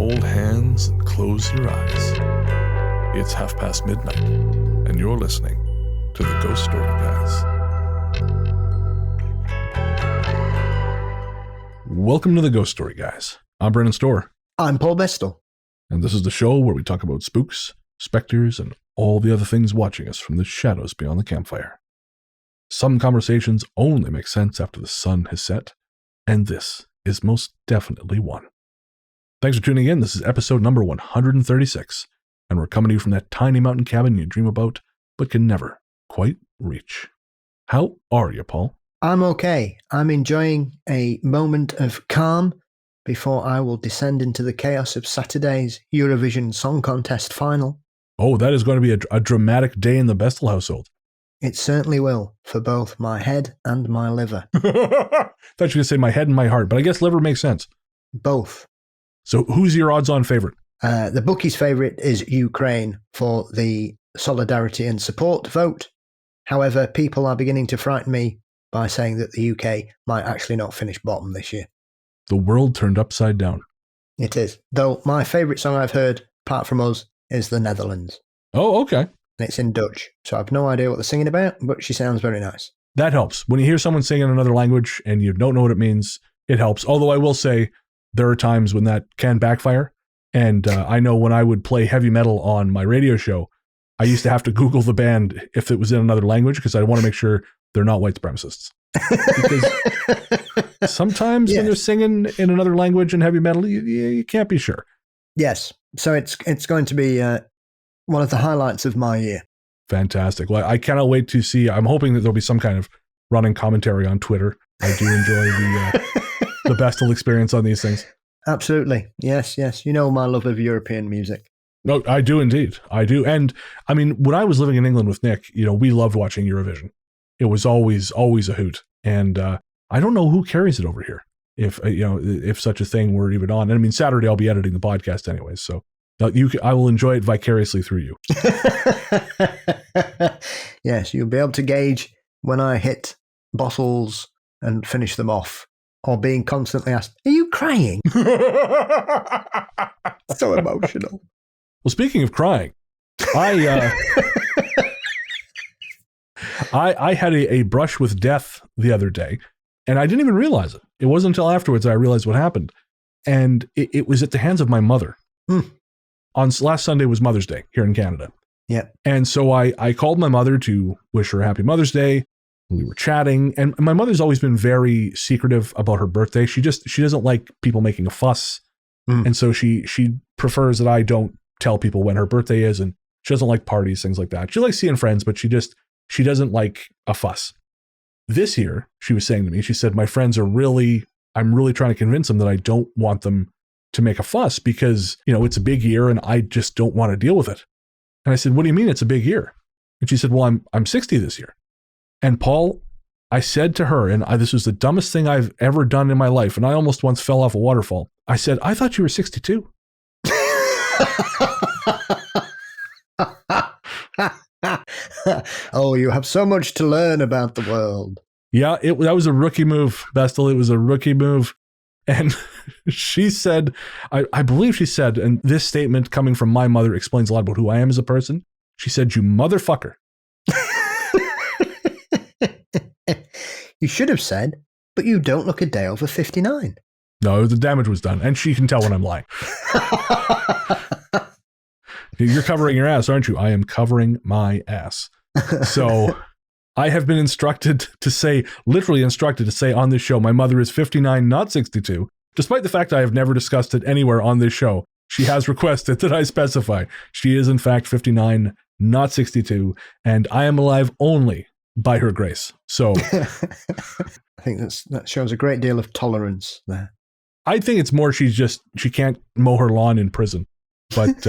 hold hands and close your eyes. It's midnight, and you're listening to the Ghost Story Guys. Welcome to the Ghost Story Guys. I'm Brennan Storr. I'm Paul Bestall. And this is the show where we talk about spooks, specters, and all the other things watching us from the shadows beyond the campfire. Some conversations only make sense after the sun has set, and this is most definitely one. Thanks for tuning in. This is episode number 136, and we're coming to you from that tiny mountain cabin you dream about, but can never quite reach. How are you, Paul? I'm okay. I'm enjoying a moment of calm before I will descend into the chaos of Saturday's Eurovision Song Contest final. Oh, that is going to be a dramatic day in the Bestall household. It certainly will, for both my head and my liver. I thought you were going to say my head and my heart, but I guess liver makes sense. Both. So who's your odds-on favorite? The bookies' favorite is Ukraine for the solidarity and support vote. However, people are beginning to frighten me by saying that the UK might actually not finish bottom this year. The world turned upside down. It is. Though my favourite song I've heard, apart from us, is The Netherlands. Oh, okay. And it's in Dutch, so I've no idea what they're singing about, but she sounds very nice. That helps. When you hear someone sing in another language and you don't know what it means, it helps. Although I will say there are times when that can backfire. And I know when I would play heavy metal on my radio show, I used to have to Google the band if it was in another language because I want to make sure they're not white supremacists. Because sometimes when they're singing in another language in heavy metal, you can't be sure. Yes. So it's going to be one of the highlights of my year. Fantastic. Well, I cannot wait to see. I'm hoping that there'll be some kind of running commentary on Twitter. I do enjoy the Bestall experience on these things. Absolutely. Yes. You know my love of European music. No, I do indeed. I do. And I mean, when I was living in England with Nick, we loved watching Eurovision. It was always a hoot. And I don't know who carries it over here, if such a thing were even on. And I mean, Saturday I'll be editing the podcast anyways, so I will enjoy it vicariously through you. Yes, you'll be able to gauge when I hit bottles and finish them off, or being constantly asked, "Are you crying?" So emotional. Well, speaking of crying, I had a brush with death the other day, and I didn't even realize it. It wasn't until afterwards that I realized what happened. And it was at the hands of my mother. On last Sunday was Mother's Day here in Canada. Yeah. And so I called my mother to wish her a happy Mother's Day. We were chatting, and my mother's always been very secretive about her birthday. She doesn't like people making a fuss. And so she prefers that I don't tell people when her birthday is, and she doesn't like parties, things like that. She likes seeing friends, but she doesn't like a fuss. This year, she was saying to me, she said, my friends I'm really trying to convince them that I don't want them to make a fuss because, it's a big year and I just don't want to deal with it. And I said, what do you mean it's a big year? And she said, well, I'm 60 this year. And Paul, I said to her, and this was the dumbest thing I've ever done in my life, and I almost once fell off a waterfall. I said, I thought you were 62. Oh, you have so much to learn about the world. Yeah, that was a rookie move, Bestall. It was a rookie move. And she said, I believe she said, and this statement coming from my mother explains a lot about who I am as a person. She said, you motherfucker. You should have said, but you don't look a day over 59. No, the damage was done. And she can tell when I'm lying. You're covering your ass, aren't you? I am covering my ass. So I have been literally instructed to say on this show, my mother is 59, not 62. Despite the fact I have never discussed it anywhere on this show, she has requested that I specify she is in fact 59, not 62, and I am alive only by her grace. So I think that shows a great deal of tolerance there. I think it's more she can't mow her lawn in prison. But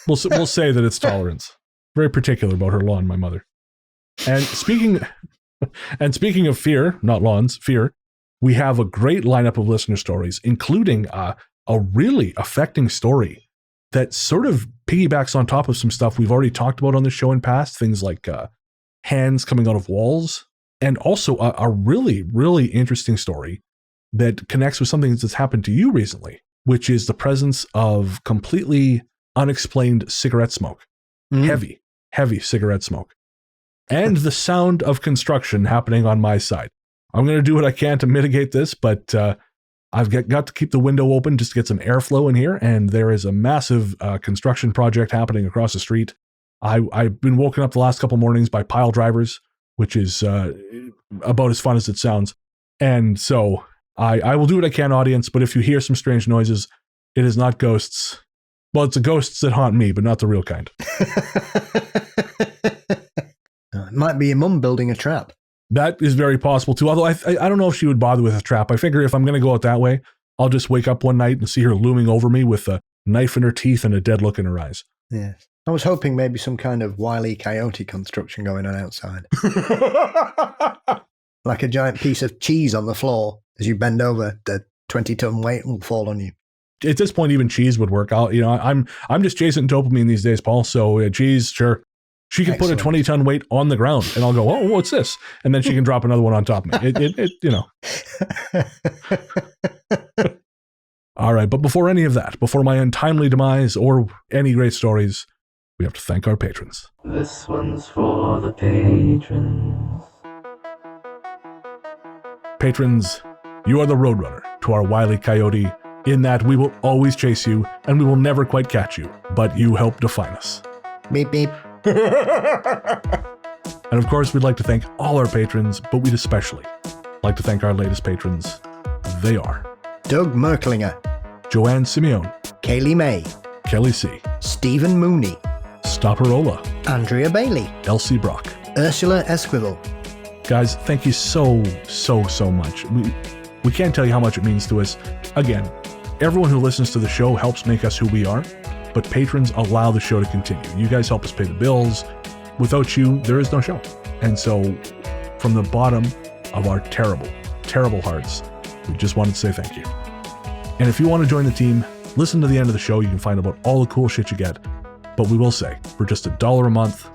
we'll say that it's tolerance. Very particular about her lawn, my mother. And speaking of fear, not lawns, fear, we have a great lineup of listener stories, including a really affecting story that sort of piggybacks on top of some stuff we've already talked about on the show in past, things like hands coming out of walls, and also a really, really interesting story that connects with something that's happened to you recently. which is the presence of completely unexplained cigarette smoke. Heavy cigarette smoke. And the sound of construction happening on my side. I'm going to do what I can to mitigate this, but I've got to keep the window open just to get some airflow in here, and there is a massive construction project happening across the street. I've been woken up the last couple mornings by pile drivers, which is about as fun as it sounds. And so I will do what I can, audience, but if you hear some strange noises, it is not ghosts. Well, it's the ghosts that haunt me, but not the real kind. It might be your mum building a trap. That is very possible too, although I don't know if she would bother with a trap. I figure if I'm going to go out that way, I'll just wake up one night and see her looming over me with a knife in her teeth and a dead look in her eyes. Yes. I was hoping maybe some kind of Wile E. Coyote construction going on outside. Like a giant piece of cheese on the floor. As you bend over, the 20-ton weight will fall on you. At this point, even cheese would work. I'm just chasing dopamine these days, Paul. So cheese, sure. She can put a 20-ton weight on the ground, and I'll go, oh, what's this? And then she can drop another one on top of me. All right, but before any of that, before my untimely demise or any great stories, we have to thank our patrons. This one's for the patrons. Patrons, you are the roadrunner to our Wile E. Coyote, in that we will always chase you, and we will never quite catch you, but you help define us. Beep, beep. And of course, we'd like to thank all our patrons, but we'd especially like to thank our latest patrons. They are Doug Merklinger, Joanne Simeone, Kaylee May, Kelly C, Stephen Mooney, Stopperola, Andrea Bailey, Elsie Brock, Ursula Esquivel. Guys, thank you so much. We can't tell you how much it means to us. Again, everyone who listens to the show helps make us who we are, but patrons allow the show to continue. You guys help us pay the bills. Without you, there is no show. And so, from the bottom of our terrible hearts, we just wanted to say thank you. And if you want to join the team, listen to the end of the show. You can find out about all the cool shit you get. But we will say, for just $1 a month,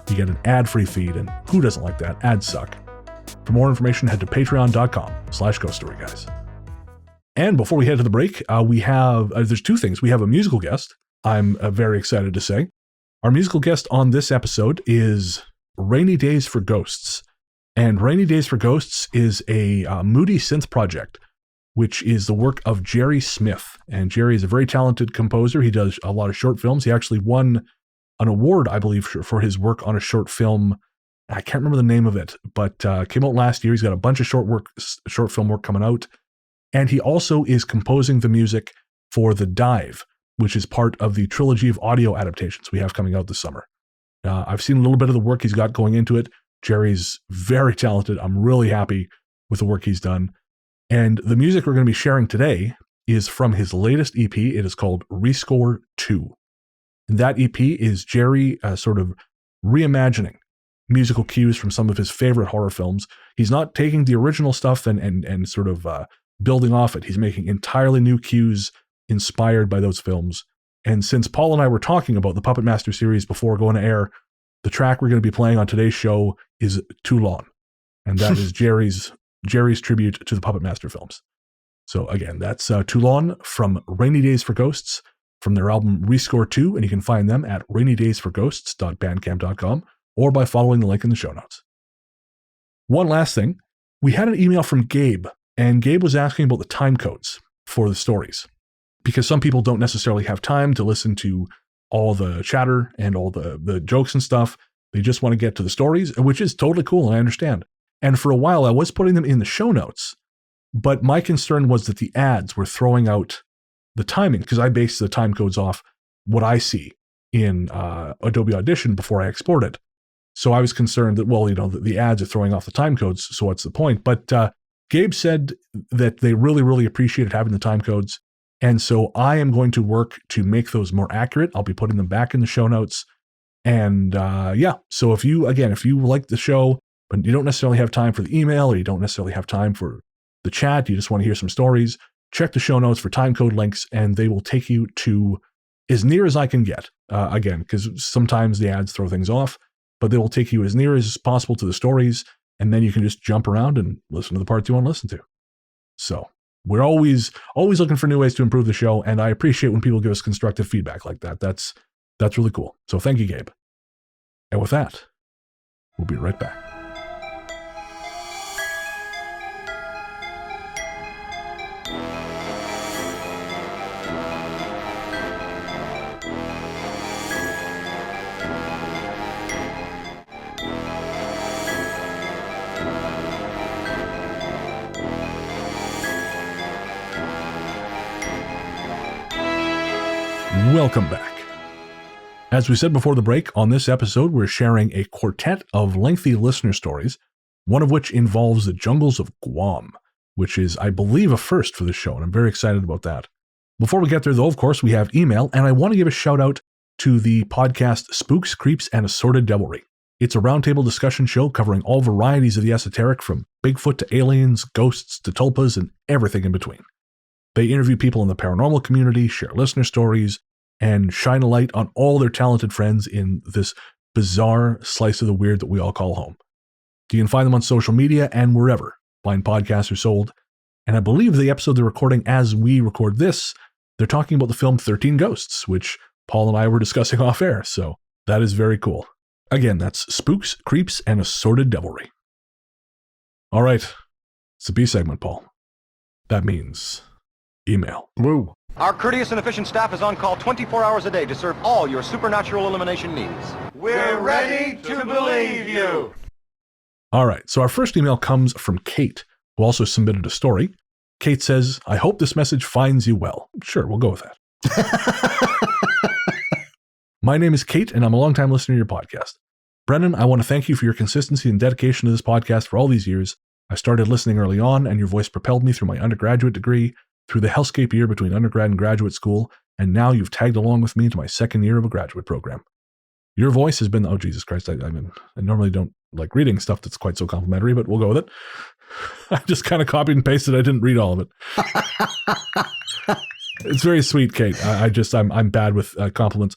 you get an ad-free feed, and who doesn't like that? Ads suck. For more information, head to patreon.com/ghoststoryguys. And before we head to the break, we have, there's two things. We have a musical guest, I'm very excited to say. Our musical guest on this episode is Rainy Days for Ghosts. And Rainy Days for Ghosts is a moody synth project, which is the work of Jerry Smith. And Jerry is a very talented composer. He does a lot of short films. He actually won an award, I believe, for his work on a short film. I can't remember the name of it, but came out last year. He's got a bunch of short film work coming out. And he also is composing the music for The Dive, which is part of the trilogy of audio adaptations we have coming out this summer. I've seen a little bit of the work he's got going into it. Jerry's very talented. I'm really happy with the work he's done. And the music we're going to be sharing today is from his latest EP. It is called Rescore 2. And that EP is Jerry sort of reimagining musical cues from some of his favorite horror films. He's not taking the original stuff and sort of building off it. He's making entirely new cues inspired by those films. And since Paul and I were talking about the Puppet Master series before going to air, the track we're going to be playing on today's show is Toulon. And that is Jerry's tribute to the Puppet Master films. So again, that's Toulon from Rainy Days for Ghosts from their album Rescore 2, and you can find them at rainydaysforghosts.bandcamp.com or by following the link in the show notes. One last thing, we had an email from Gabe, and Gabe was asking about the time codes for the stories, because some people don't necessarily have time to listen to all the chatter and all the jokes and stuff. They just want to get to the stories, which is totally cool, and I understand. And for a while, I was putting them in the show notes, but my concern was that the ads were throwing out the timing, because I base the time codes off what I see in Adobe Audition before I export it. So I was concerned that, well, the ads are throwing off the time codes, so what's the point? But Gabe said that they really, really appreciated having the time codes, and so I am going to work to make those more accurate. I'll be putting them back in the show notes. And so if you like the show, but you don't necessarily have time for the email, or you don't necessarily have time for the chat, you just want to hear some stories, check the show notes for time code links, and they will take you to as near as I can get. Again, because sometimes the ads throw things off, but they will take you as near as possible to the stories, and then you can just jump around and listen to the parts you want to listen to. So we're always looking for new ways to improve the show, and I appreciate when people give us constructive feedback like that. That's really cool. So thank you, Gabe. And with that, we'll be right back. Welcome back. As we said before the break, on this episode, we're sharing a quartet of lengthy listener stories, one of which involves the jungles of Guam, which is, I believe, a first for the show, and I'm very excited about that. Before we get there, though, of course, we have email, and I want to give a shout out to the podcast Spooks, Creeps, and Assorted Devilry. It's a roundtable discussion show covering all varieties of the esoteric, from Bigfoot to aliens, ghosts to tulpas, and everything in between. They interview people in the paranormal community, share listener stories, and shine a light on all their talented friends in this bizarre slice of the weird that we all call home. You can find them on social media and wherever fine podcasts are sold. And I believe the episode they're recording as we record this, they're talking about the film 13 Ghosts, which Paul and I were discussing off air. So that is very cool. Again, that's Spooks, Creeps, and Assorted Devilry. All right. It's the B segment, Paul. That means email. Woo. Our courteous and efficient staff is on call 24 hours a day to serve all your supernatural elimination needs. We're ready to believe you. All right, so our first email comes from Kate, who also submitted a story. Kate says, I hope this message finds you well. Sure, we'll go with that. My name is Kate, and I'm a longtime listener to your podcast. Brennan, I want to thank you for your consistency and dedication to this podcast for all these years. I started listening early on, and your voice propelled me through my undergraduate degree, through the hellscape year between undergrad and graduate school, and now you've tagged along with me into my second year of a graduate program. Your voice has been, oh, Jesus Christ, I normally don't like reading stuff that's quite so complimentary, but we'll go with it. I just kind of copied and pasted. I didn't read all of it. It's very sweet, Kate. I'm bad with compliments.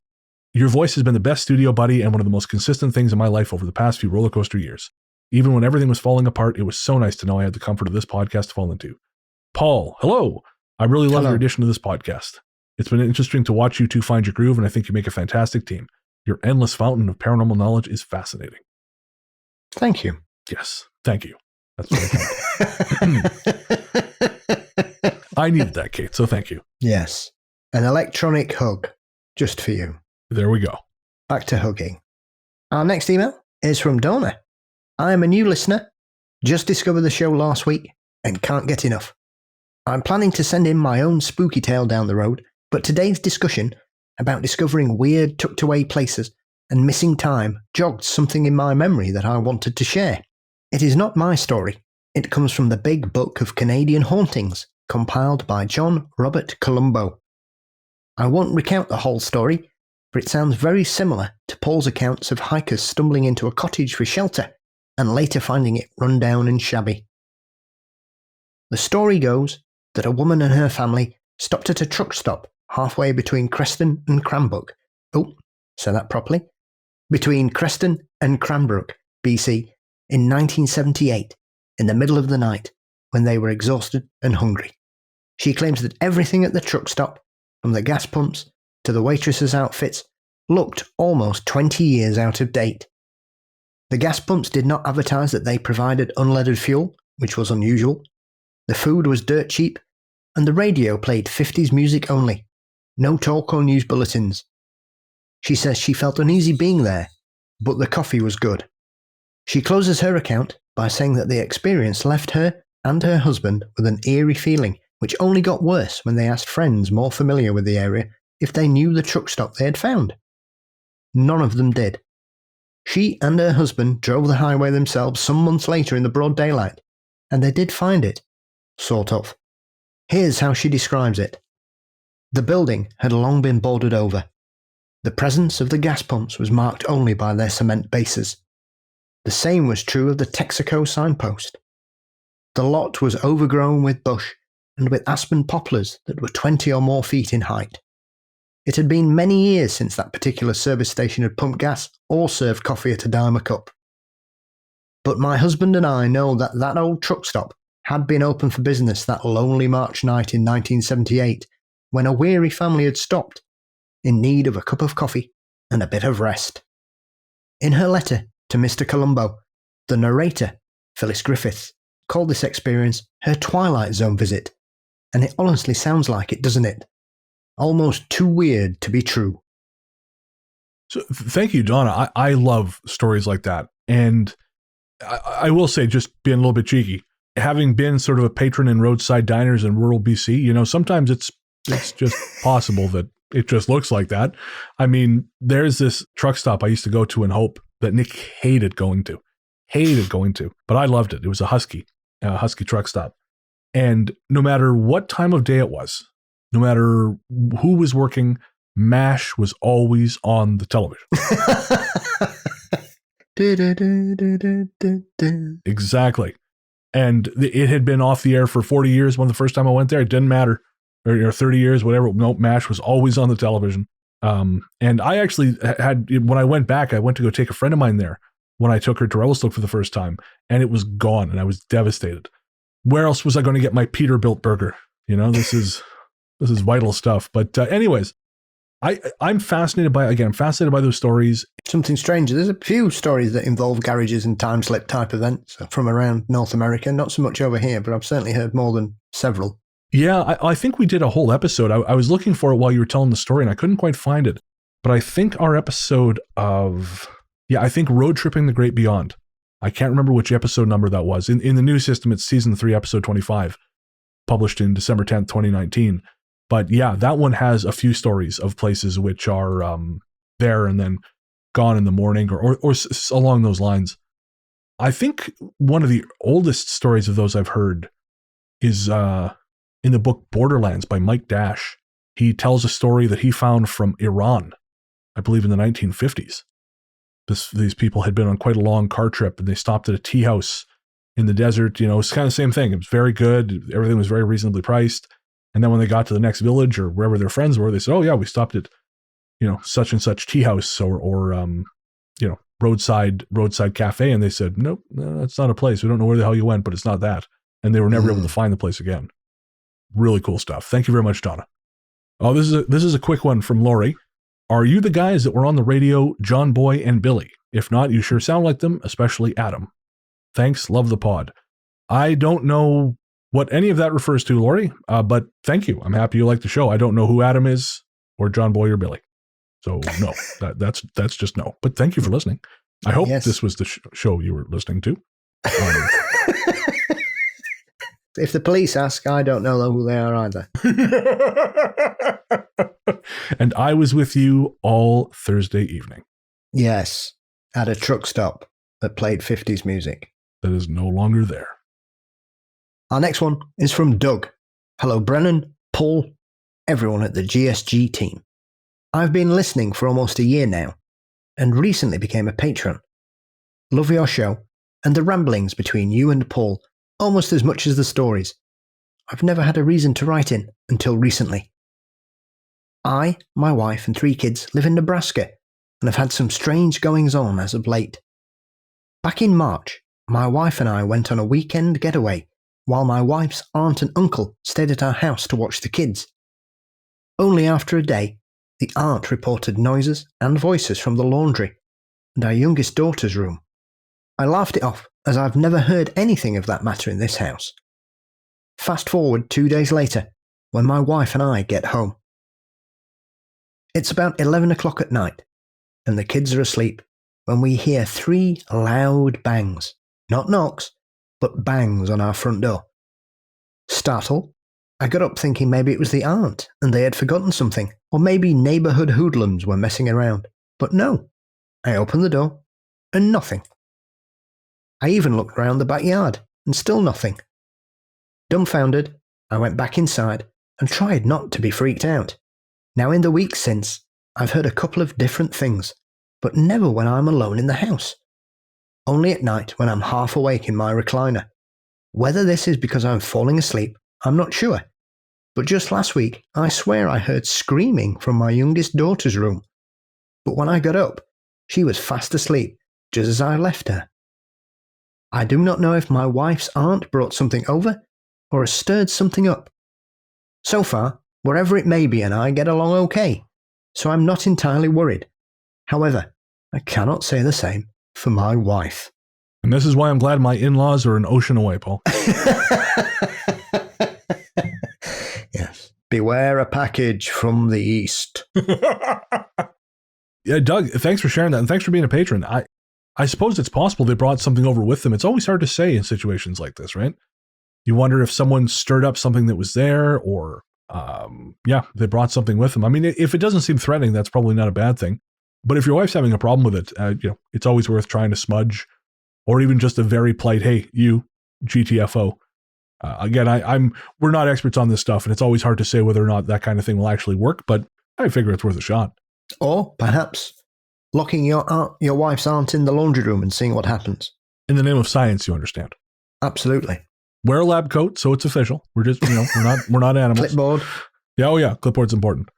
Your voice has been the best studio buddy and one of the most consistent things in my life over the past few roller coaster years. Even when everything was falling apart, it was so nice to know I had the comfort of this podcast to fall into. Paul, hello. I really love your addition to this podcast. It's been interesting to watch you two find your groove, and I think you make a fantastic team. Your endless fountain of paranormal knowledge is fascinating. Thank you. Yes, thank you. That's very kind. I needed that, Kate, so thank you. Yes. An electronic hug, just for you. There we go. Back to hugging. Our next email is from Donna. I am a new listener, just discovered the show last week, and can't get enough. I'm planning to send in my own spooky tale down the road, but today's discussion about discovering weird tucked away places and missing time jogged something in my memory that I wanted to share. It is not my story. It comes from the Big Book of Canadian Hauntings, compiled by John Robert Colombo. I won't recount the whole story, for it sounds very similar to Paul's accounts of hikers stumbling into a cottage for shelter and later finding it run down and shabby. The story goes that a woman and her family stopped at a truck stop halfway between Creston and Cranbrook. Oh, say that properly. Between Creston and Cranbrook, BC, in 1978, in the middle of the night, when they were exhausted and hungry. She claims that everything at the truck stop, from the gas pumps to the waitresses' outfits, looked almost 20 years out of date. The gas pumps did not advertise that they provided unleaded fuel, which was unusual. The food was dirt cheap, and the radio played 50s music only. No talk or news bulletins. She says she felt uneasy being there, but the coffee was good. She closes her account by saying that the experience left her and her husband with an eerie feeling, which only got worse when they asked friends more familiar with the area if they knew the truck stop they had found. None of them did. She and her husband drove the highway themselves some months later in the broad daylight, and they did find it. Sort of. Here's how she describes it. The building had long been boarded over. The presence of the gas pumps was marked only by their cement bases. The same was true of the Texaco signpost. The lot was overgrown with bush and with aspen poplars that were 20 or more feet in height. It had been many years since that particular service station had pumped gas or served coffee at a dime a cup. But my husband and I know that that old truck stop had been open for business that lonely March night in 1978 when a weary family had stopped, in need of a cup of coffee and a bit of rest. In her letter to Mr. Columbo, the narrator, Phyllis Griffiths, called this experience her Twilight Zone visit, and it honestly sounds like it, doesn't it? Almost too weird to be true. So thank you, Donna. I love stories like that. And I will say, just being a little bit cheeky, having been sort of a patron in roadside diners in rural BC, you know, sometimes it's just possible that it just looks like that. I mean, there's this truck stop I used to go to in Hope that Nick hated going to, but I loved it. It was a Husky truck stop. And no matter what time of day it was, no matter who was working, MASH was always on the television. Exactly. And it had been off the air for 40 years when the first time I went there. It didn't matter. Or 30 years, whatever. No, MASH was always on the television. And I actually had, when I went back, I went to go take a friend of mine there when I took her to Revelstoke for the first time, and it was gone, and I was devastated. Where else was I going to get my Peterbilt burger? You know, this is vital stuff. But anyways, I'm fascinated by those stories. Something strange. There's a few stories that involve garages and time slip type events from around North America. Not so much over here, but I've certainly heard more than several. Yeah, I think we did a whole episode. I was looking for it while you were telling the story, and I couldn't quite find it. But I think our episode of, I think Road Tripping the Great Beyond. I can't remember which episode number that was. In the new system, it's season 3, episode 25, published in December 10th, 2019. But yeah, that one has a few stories of places which are there and then gone in the morning or along those lines. I think one of the oldest stories of those I've heard is in the book Borderlands by Mike Dash. He tells a story that he found from Iran, I believe in the 1950s. These people had been on quite a long car trip, and they stopped at a tea house in the desert. You know, it's kind of the same thing. It was very good. Everything was very reasonably priced. And then when they got to the next village or wherever their friends were, they said, "Oh yeah, we stopped at, you know, such and such tea house or you know, roadside cafe." And they said, "Nope, no, that's not a place. We don't know where the hell you went, but it's not that." And they were never able to find the place again. Really cool stuff. Thank you very much, Donna. Oh, this is a quick one from Lori. Are you the guys that were on the radio, John Boy and Billy? If not, you sure sound like them, especially Adam. Thanks. Love the pod. I don't know what any of that refers to, Lori, but thank you. I'm happy you like the show. I don't know who Adam is or John Boy or Billy. So no, that's just no. But thank you for listening. I hope this was the show you were listening to. If the police ask, I don't know who they are either. And I was with you all Thursday evening. Yes, at a truck stop that played 50s music. That is no longer there. Our next one is from Doug. Hello, Brennan, Paul, everyone at the GSG team. I've been listening for almost a year now, and recently became a patron. Love your show, and the ramblings between you and Paul almost as much as the stories. I've never had a reason to write in until recently. I, my wife, and 3 kids live in Nebraska, and have had some strange goings-on as of late. Back in March, my wife and I went on a weekend getaway, while my wife's aunt and uncle stayed at our house to watch the kids. Only after a day, the aunt reported noises and voices from the laundry and our youngest daughter's room. I laughed it off, as I've never heard anything of that matter in this house. Fast forward 2 days later, when my wife and I get home. It's about 11 o'clock at night, and the kids are asleep, when we hear 3 loud bangs. Not knocks, but bangs on our front door. Startled, I got up thinking maybe it was the aunt, and they had forgotten something, or maybe neighbourhood hoodlums were messing around. But no, I opened the door, and nothing. I even looked round the backyard, and still nothing. Dumbfounded, I went back inside and tried not to be freaked out. Now in the weeks since, I've heard a couple of different things, but never when I'm alone in the house. Only at night when I'm half awake in my recliner. Whether this is because I'm falling asleep, I'm not sure. But just last week, I swear I heard screaming from my youngest daughter's room. But when I got up, she was fast asleep, just as I left her. I do not know if my wife's aunt brought something over or has stirred something up. So far, wherever it may be and I get along okay, so I'm not entirely worried. However, I cannot say the same for my wife. And this is why I'm glad my in-laws are an ocean away, Paul. Yes. Beware a package from the east. Yeah, Doug, thanks for sharing that, and thanks for being a patron. I suppose it's possible they brought something over with them. It's always hard to say in situations like this, right? You wonder if someone stirred up something that was there, or they brought something with them. I mean, if it doesn't seem threatening, that's probably not a bad thing. But if your wife's having a problem with it, it's always worth trying to smudge, or even just a very polite, "Hey, you, GTFO." Again, we're not experts on this stuff, and it's always hard to say whether or not that kind of thing will actually work, but I figure it's worth a shot. Or perhaps locking your wife's aunt in the laundry room and seeing what happens. In the name of science, you understand. Absolutely. Wear a lab coat, so it's official. We're just, we're not animals. Clipboard. Yeah, oh yeah, clipboard's important.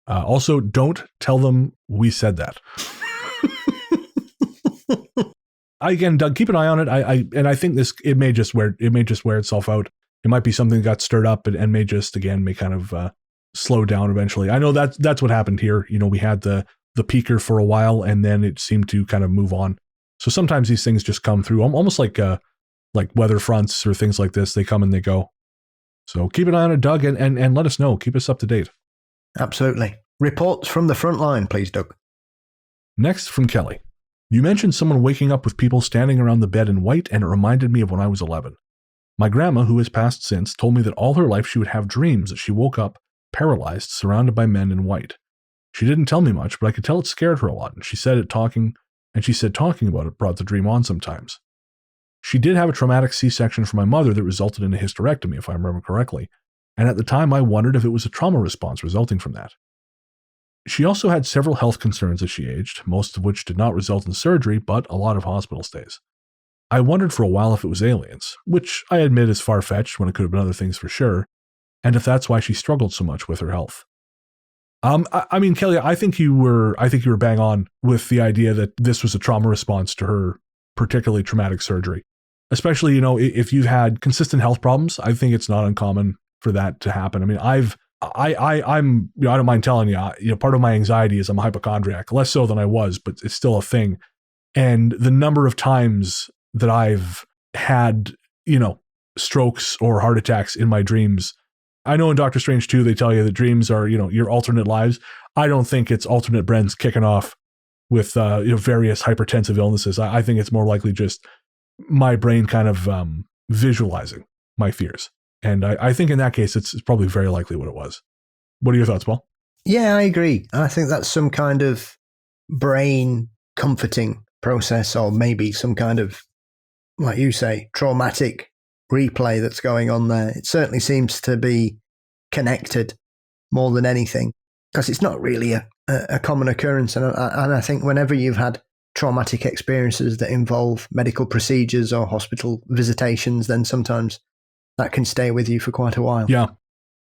Also, don't tell them we said that. Again, Doug, keep an eye on it. I think it may just wear itself out. It might be something that got stirred up and may just kind of slow down eventually. I know that's what happened here. We had the peaker for a while, and then it seemed to kind of move on. So sometimes these things just come through, almost like weather fronts or things like this. They come and they go. So keep an eye on it, Doug, and let us know. Keep us up to date. Absolutely. Reports from the front line, please, Doug. Next from Kelly. You mentioned someone waking up with people standing around the bed in white, and it reminded me of when I was 11. My grandma, who has passed since, told me that all her life she would have dreams that she woke up paralyzed, surrounded by men in white. She didn't tell me much, but I could tell it scared her a lot, and she said talking about it brought the dream on sometimes. She did have a traumatic C-section for my mother that resulted in a hysterectomy, if I remember correctly, and at the time I wondered if it was a trauma response resulting from that. She also had several health concerns as she aged, most of which did not result in surgery, but a lot of hospital stays. I wondered for a while if it was aliens, which I admit is far-fetched when it could have been other things for sure, and if that's why she struggled so much with her health. I mean, Kelly, I think you were bang on with the idea that this was a trauma response to her particularly traumatic surgery. Especially, if you've had consistent health problems, I think it's not uncommon for that to happen. I mean, I'm I don't mind telling you, part of my anxiety is I'm a hypochondriac, less so than I was, but it's still a thing. And the number of times that I've had, strokes or heart attacks in my dreams. I know in Doctor Strange 2, they tell you that dreams are, your alternate lives. I don't think it's alternate Brens kicking off with, various hypertensive illnesses. I think it's more likely just my brain kind of visualizing my fears. And I think in that case, it's probably very likely what it was. What are your thoughts, Paul? Yeah, I agree. I think that's some kind of brain comforting process, or maybe some kind of, like you say, traumatic replay that's going on there. It certainly seems to be connected more than anything, because it's not really a common occurrence. And I think whenever you've had traumatic experiences that involve medical procedures or hospital visitations, then sometimes that can stay with you for quite a while. Yeah.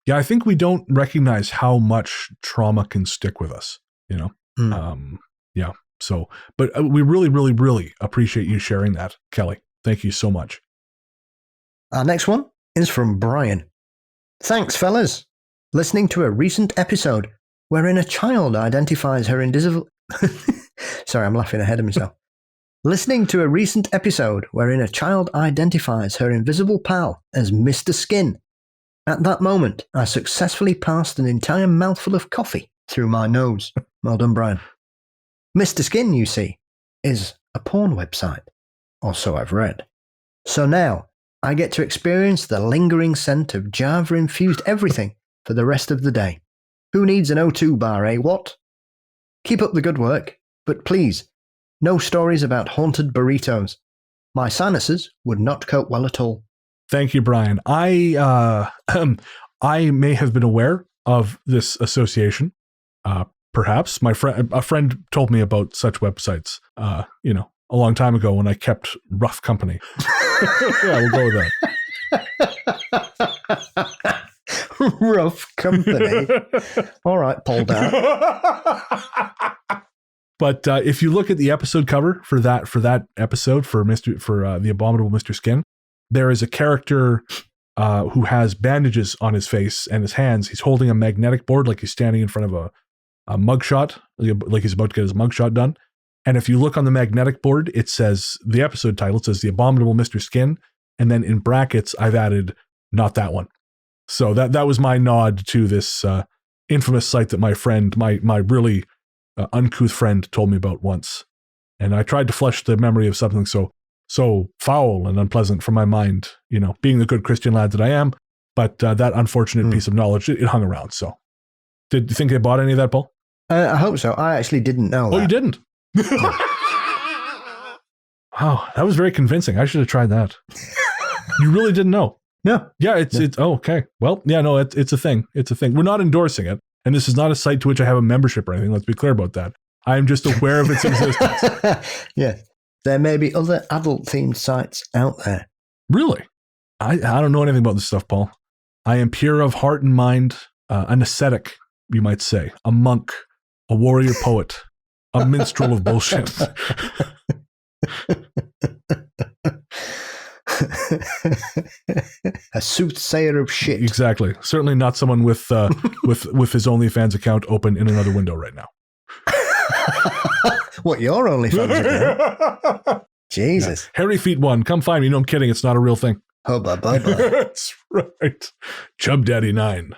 Yeah, I think we don't recognize how much trauma can stick with us, Yeah. So, but we really, really, really appreciate you sharing that, Kelly. Thank you so much. Our next one is from Brian. Thanks, fellas. Listening to a recent episode wherein a child identifies her invisible... Sorry, I'm laughing ahead of myself. Listening to a recent episode wherein a child identifies her invisible pal as Mr. Skin. At that moment, I successfully passed an entire mouthful of coffee through my nose. Well done, Brian. Mr. Skin, you see, is a porn website, or so I've read. So now, I get to experience the lingering scent of Java-infused everything for the rest of the day. Who needs an O2 bar, eh? What? Keep up the good work, but please, no stories about haunted burritos. My sinuses would not cope well at all. Thank you, Brian. I may have been aware of this association. Perhaps a friend told me about such websites, a long time ago when I kept rough company. Yeah, we'll go with that. Rough company. All right, Paul down. But if you look at the episode cover for that episode for the Abominable Mr. Skin, there is a character who has bandages on his face and his hands. He's holding a magnetic board like he's standing in front of a mugshot, like he's about to get his mugshot done. And if you look on the magnetic board, it says, the episode title says The Abominable Mr. Skin. And then in brackets, I've added, not that one. So that was my nod to this infamous site that my friend, my really uncouth friend told me about once. And I tried to flush the memory of something so foul and unpleasant from my mind, being the good Christian lad that I am. But that unfortunate piece of knowledge, it hung around. So did you think they bought any of that, Paul? I hope so. I actually didn't know that. Oh, you didn't? Wow, that was very convincing. I should have tried that. You really didn't know? No. Yeah, it's okay. Well, yeah, no, it's a thing. It's a thing. We're not endorsing it. And this is not a site to which I have a membership or anything. Let's be clear about that. I am just aware of its existence. Yeah. There may be other adult-themed sites out there. Really? I don't know anything about this stuff, Paul. I am pure of heart and mind, an ascetic, you might say, a monk, a warrior poet, a minstrel of bullshit. A soothsayer of shit. Exactly. Certainly not someone with his OnlyFans account open in another window right now. What, your OnlyFans account? Jesus. Yeah. Hairy Feet 1, come find me. No, I'm kidding. It's not a real thing. Hubba bubba. That's right. Chub Daddy 9.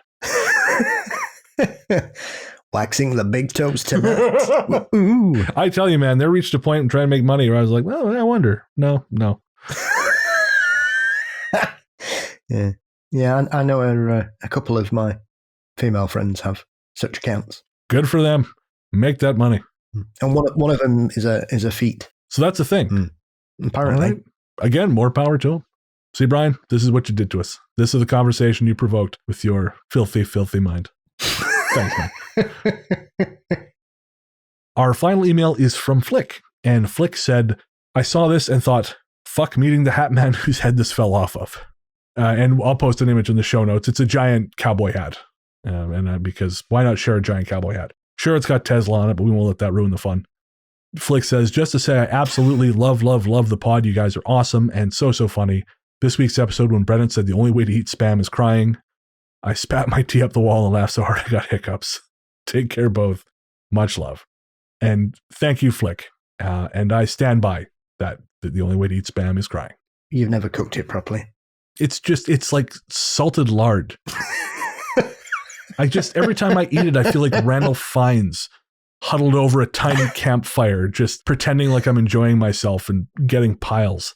Waxing the big toes tonight. Ooh. I tell you, man, they reached a point in trying to make money where I was like, well, I wonder. No. Yeah. I know a couple of my female friends have such accounts. Good for them. Make that money. And one of them is a feat. So that's the thing. Apparently. Right. Again, more power to them. See, Brian, this is what you did to us. This is the conversation you provoked with your filthy, filthy mind. Thanks, man. Our final email is from Flick. And Flick said, I saw this and thought, fuck meeting the hat man whose head this fell off of. And I'll post an image in the show notes. It's a giant cowboy hat. Because why not share a giant cowboy hat? Sure, it's got Tesla on it, but we won't let that ruin the fun. Flick says, just to say I absolutely love the pod. You guys are awesome and so funny. This week's episode when Brennan said the only way to eat spam is crying, I spat my tea up the wall and laughed so hard I got hiccups. Take care both. Much love. And thank you, Flick. And I stand by that the only way to eat spam is crying. You've never cooked it properly. It's like salted lard. Every time I eat it, I feel like Randall Fiennes huddled over a tiny campfire, just pretending like I'm enjoying myself and getting piles.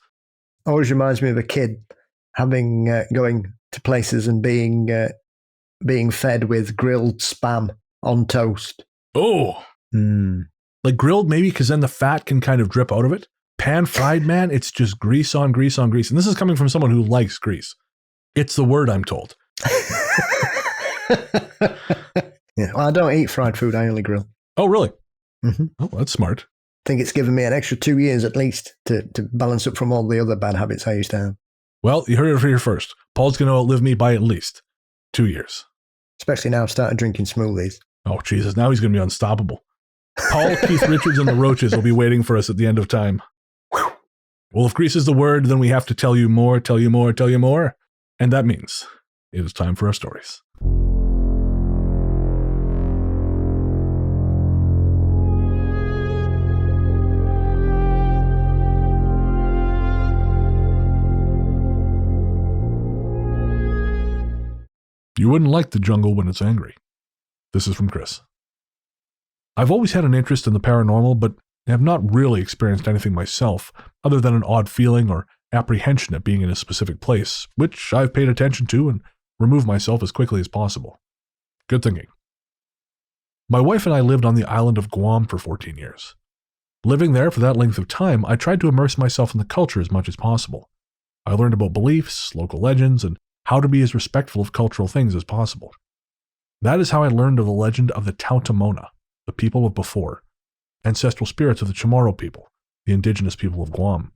Always reminds me of a kid going to places and being fed with grilled spam on toast. Oh, like grilled maybe because then the fat can kind of drip out of it. Pan fried, man, it's just grease on grease on grease. And this is coming from someone who likes grease. It's the word, I'm told. Yeah, well, I don't eat fried food. I only grill. Oh, really? Mm-hmm. Oh, that's smart. I think it's given me an extra 2 years at least to balance up from all the other bad habits I used to have. Well, you heard it here first. Paul's going to outlive me by at least 2 years. Especially now I've started drinking smoothies. Oh, Jesus. Now he's going to be unstoppable. Paul, Keith Richards, and the Roaches will be waiting for us at the end of time. Whew. Well, if grease is the word, then we have to tell you more. And that means it is time for our stories. You wouldn't like the jungle when it's angry. This is from Chris. I've always had an interest in the paranormal, but have not really experienced anything myself, other than an odd feeling or apprehension at being in a specific place, which I've paid attention to and removed myself as quickly as possible. Good thinking. My wife and I lived on the island of Guam for 14 years. Living there for that length of time, I tried to immerse myself in the culture as much as possible. I learned about beliefs, local legends, and how to be as respectful of cultural things as possible. That is how I learned of the legend of the Taotaomo'na, the people of before, ancestral spirits of the Chamorro people, the indigenous people of Guam.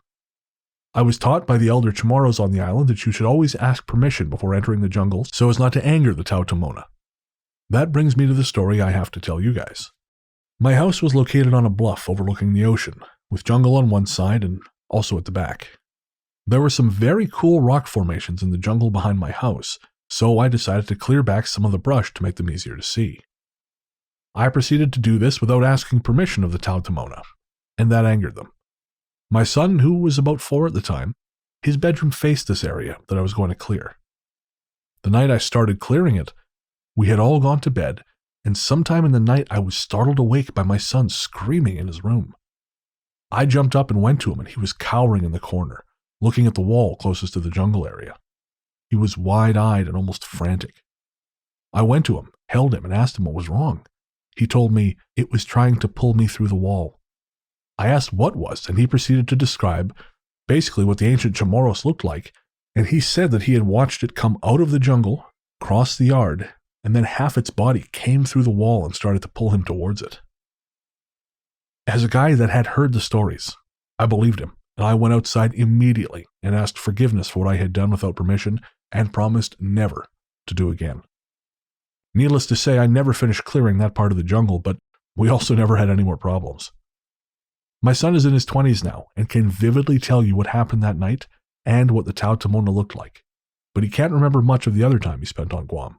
I was taught by the elder Chamorros on the island that you should always ask permission before entering the jungle so as not to anger the Taotaomo'na. That brings me to the story I have to tell you guys. My house was located on a bluff overlooking the ocean, with jungle on one side and also at the back. There were some very cool rock formations in the jungle behind my house, so I decided to clear back some of the brush to make them easier to see. I proceeded to do this without asking permission of the Taotaomo'na, and that angered them. My son, who was about 4 at the time, his bedroom faced this area that I was going to clear. The night I started clearing it, we had all gone to bed, and sometime in the night I was startled awake by my son screaming in his room. I jumped up and went to him, and he was cowering in the corner, looking at the wall closest to the jungle area. He was wide-eyed and almost frantic. I went to him, held him, and asked him what was wrong. He told me it was trying to pull me through the wall. I asked what was, and he proceeded to describe basically what the ancient Chamorros looked like, and he said that he had watched it come out of the jungle, cross the yard, and then half its body came through the wall and started to pull him towards it. As a guy that had heard the stories, I believed him, and I went outside immediately and asked forgiveness for what I had done without permission and promised never to do again. Needless to say, I never finished clearing that part of the jungle, but we also never had any more problems. My son is in his 20s now and can vividly tell you what happened that night and what the Taotaomo'na looked like, but he can't remember much of the other time he spent on Guam.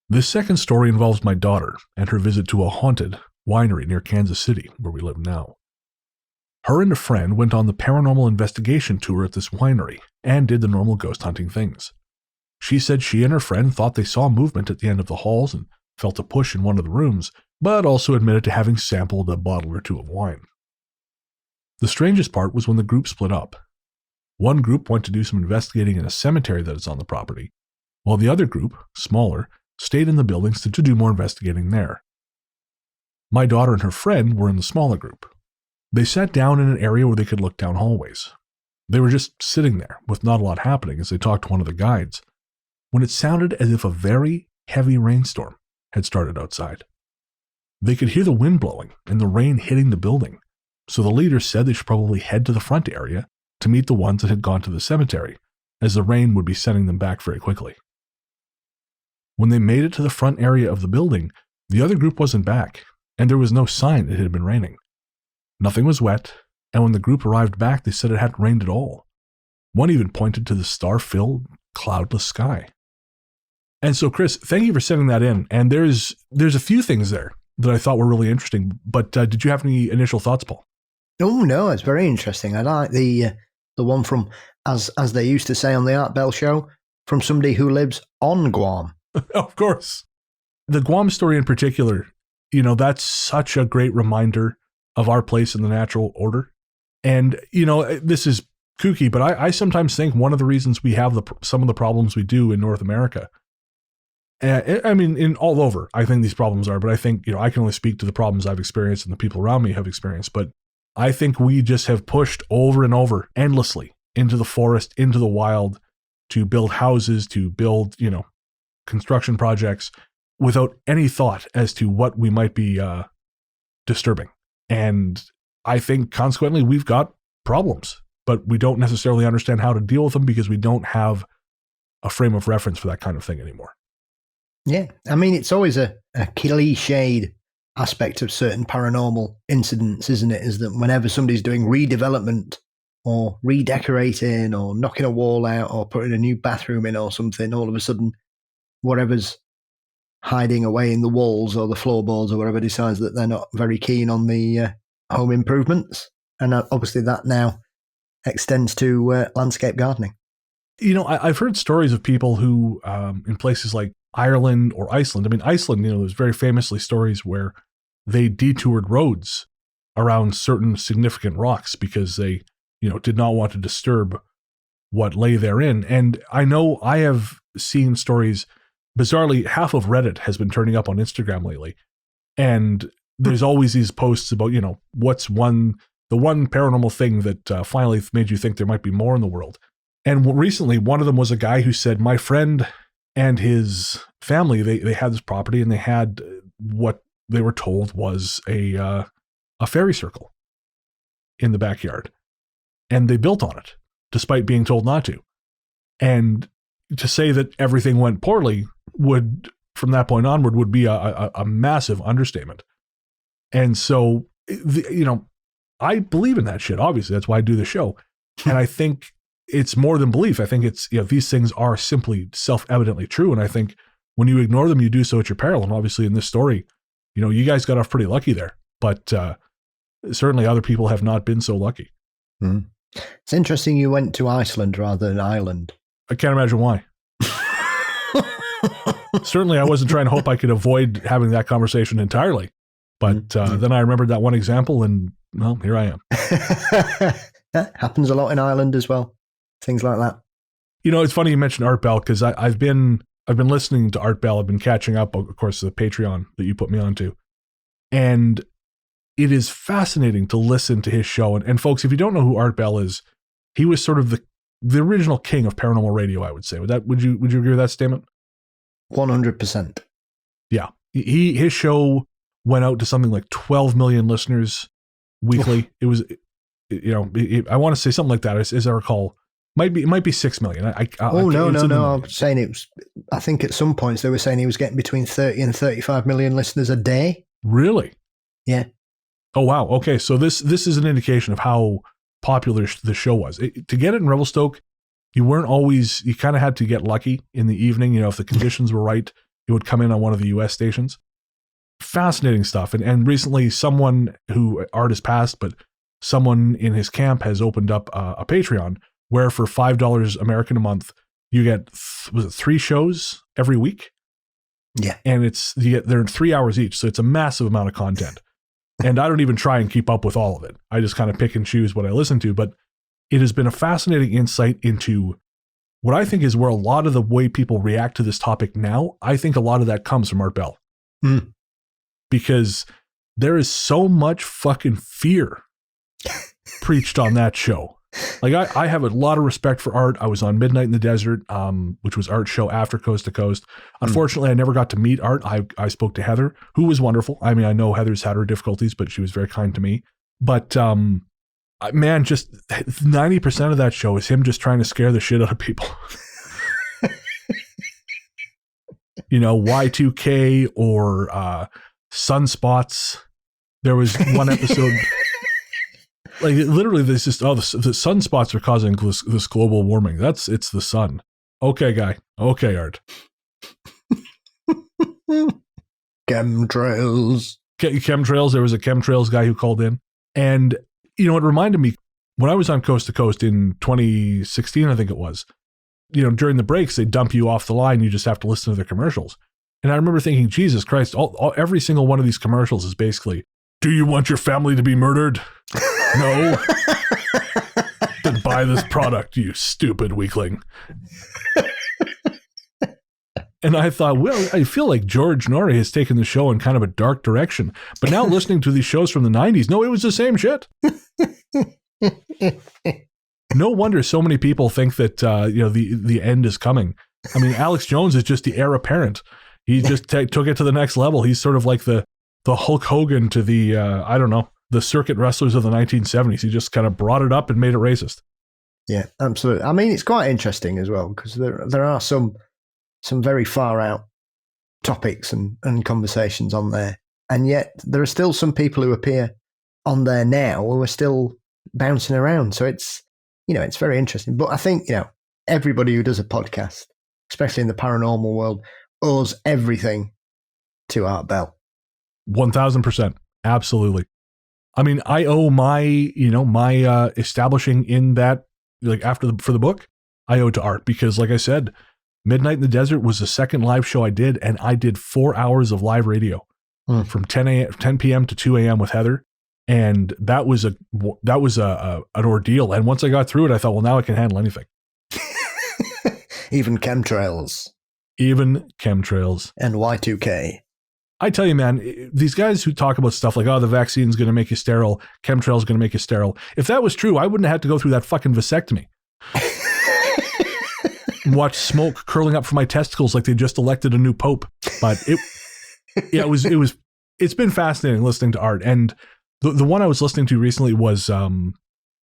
This second story involves my daughter and her visit to a haunted winery near Kansas City, where we live now. Her and a friend went on the paranormal investigation tour at this winery and did the normal ghost hunting things. She said she and her friend thought they saw movement at the end of the halls and felt a push in one of the rooms, but also admitted to having sampled a bottle or two of wine. The strangest part was when the group split up. One group went to do some investigating in a cemetery that is on the property, while the other group, smaller, stayed in the buildings to do more investigating there. My daughter and her friend were in the smaller group. They sat down in an area where they could look down hallways. They were just sitting there with not a lot happening as they talked to one of the guides, when it sounded as if a very heavy rainstorm had started outside. They could hear the wind blowing and the rain hitting the building, so the leader said they should probably head to the front area to meet the ones that had gone to the cemetery, as the rain would be sending them back very quickly. When they made it to the front area of the building, the other group wasn't back, and there was no sign it had been raining. Nothing was wet, and when the group arrived back, they said it hadn't rained at all. One even pointed to the star-filled, cloudless sky. And so, Chris, thank you for sending that in. And there's a few things there that I thought were really interesting. But did you have any initial thoughts, Paul? Oh, no, it's very interesting. I like the one from, as they used to say on the Art Bell show, from somebody who lives on Guam. Of course. The Guam story in particular, that's such a great reminder of our place in the natural order. And, this is kooky, but I sometimes think one of the reasons we have some of the problems we do in North America, in all over, I think these problems are, but I think, I can only speak to the problems I've experienced and the people around me have experienced, but I think we just have pushed over and over endlessly into the forest, into the wild, to build houses, to build, construction projects without any thought as to what we might be disturbing. And I think consequently we've got problems, but we don't necessarily understand how to deal with them because we don't have a frame of reference for that kind of thing anymore. Yeah, it's always a cliched aspect of certain paranormal incidents, isn't it? Is that whenever somebody's doing redevelopment or redecorating or knocking a wall out or putting a new bathroom in or something, all of a sudden, whatever's hiding away in the walls or the floorboards or whatever decides that they're not very keen on the home improvements. And obviously that now extends to landscape gardening. I've heard stories of people who, in places like Ireland or Iceland, Iceland, there's very famously stories where they detoured roads around certain significant rocks because they, did not want to disturb what lay therein. And I know I have seen stories, bizarrely, half of Reddit has been turning up on Instagram lately. And there's always these posts about, what's the one paranormal thing that finally made you think there might be more in the world. And recently, one of them was a guy who said, my friend and his family, they had this property and they had what they were told was a fairy circle in the backyard. And they built on it, despite being told not to. And to say that everything went poorly would, from that point onward, would be a massive understatement. And so, I believe in that shit. Obviously, that's why I do the show. And I think it's more than belief. I think it's, these things are simply self-evidently true. And I think when you ignore them, you do so at your peril. And obviously in this story, you guys got off pretty lucky there, but certainly other people have not been so lucky. Mm. It's interesting you went to Iceland rather than Ireland. I can't imagine why. Certainly I wasn't trying to hope I could avoid having that conversation entirely. But then I remembered that one example and, well, here I am. That happens a lot in Ireland as well. Things like that. It's funny you mentioned Art Bell because I've been listening to Art Bell. I've been catching up, of course, the Patreon that you put me onto. And it is fascinating to listen to his show. And folks, if you don't know who Art Bell is, he was sort of the original king of paranormal radio, I would say. Would you agree with that statement? 100%. Yeah. His show went out to something like 12 million listeners weekly. It was, I want to say something like that, as I recall. It might be 6 million. No. I'm saying it was, I think at some points they were saying he was getting between 30 and 35 million listeners a day. Really? Yeah. Oh, wow. Okay. So this is an indication of how popular the show was. To get it in Revelstoke, you kind of had to get lucky in the evening. If the conditions were right, it would come in on one of the US stations. Fascinating stuff. And recently someone who Art has passed, but someone in his camp has opened up a Patreon where for $5 American a month, you get, 3 shows every week? Yeah. And they're 3 hours each. So it's a massive amount of content. And I don't even try and keep up with all of it. I just kind of pick and choose what I listen to. But it has been a fascinating insight into what I think is where a lot of the way people react to this topic now, I think a lot of that comes from Art Bell. Mm. Because there is so much fucking fear preached on that show. Like I have a lot of respect for Art. I was on Midnight in the Desert, which was Art's show after Coast to Coast. Unfortunately, I never got to meet Art. I spoke to Heather, who was wonderful. I mean, I know Heather's had her difficulties, but she was very kind to me. But man, just 90% of that show is him just trying to scare the shit out of people. Y2K or sunspots. There was one episode... Like literally, this is the sunspots are causing this global warming. It's the sun. Okay, guy. Okay, Art. Chemtrails. Chemtrails. There was a chemtrails guy who called in, and it reminded me when I was on Coast to Coast in 2016, I think it was. During the breaks, they dump you off the line. You just have to listen to the commercials. And I remember thinking, Jesus Christ! Every single one of these commercials is basically, "Do you want your family to be murdered? No. Then buy this product, you stupid weakling." And I thought, well, I feel like George Norrie has taken the show in kind of a dark direction. But now listening to these shows from the 90s, no, it was the same shit. No wonder so many people think that the end is coming. I mean, Alex Jones is just the heir apparent. He just took it to the next level. He's sort of like the Hulk Hogan to the the circuit wrestlers of the 1970s. He just kind of brought it up and made it racist. Yeah, absolutely. I mean, it's quite interesting as well because there are some very far out topics and conversations on there, and yet there are still some people who appear on there now who are still bouncing around. So it's it's very interesting. But I think everybody who does a podcast, especially in the paranormal world, owes everything to Art Bell. 1,000%, absolutely. I mean, I owe my establishing in that, like for the book, I owe to Art because, like I said, Midnight in the Desert was the second live show I did, and I did 4 hours of live radio from 10 p.m. to 2 a.m. with Heather, and that was an ordeal. And once I got through it, I thought, well, now I can handle anything, even chemtrails, and Y2K. I tell you, man, these guys who talk about stuff like, oh, the vaccine's going to make you sterile, chemtrail's going to make you sterile. If that was true, I wouldn't have had to go through that fucking vasectomy. And watch smoke curling up from my testicles like they just elected a new pope. But it's been fascinating listening to Art. And the one I was listening to recently was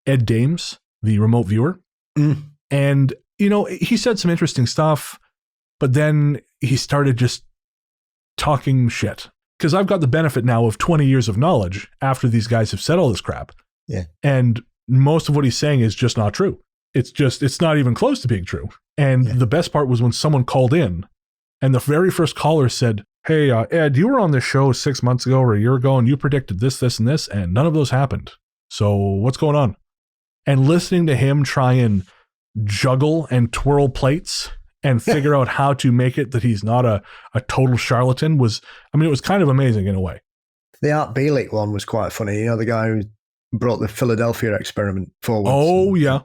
Ed Dames, the remote viewer. Mm. And, he said some interesting stuff, but then he started just talking shit. because I've got the benefit now of 20 years of knowledge after these guys have said all this crap. Yeah. And most of what he's saying is just not true. It's not even close to being true. And the best part was when someone called in and the very first caller said, hey, Ed, you were on this show 6 months ago or a year ago and you predicted this, this, and this, and none of those happened. So what's going on? And listening to him try and juggle and twirl plates and figure out how to make it that he's not a total charlatan was, I mean, it was kind of amazing in a way. The Art Bielik one was quite funny. You know, the guy who brought the Philadelphia experiment forward. Oh, yeah.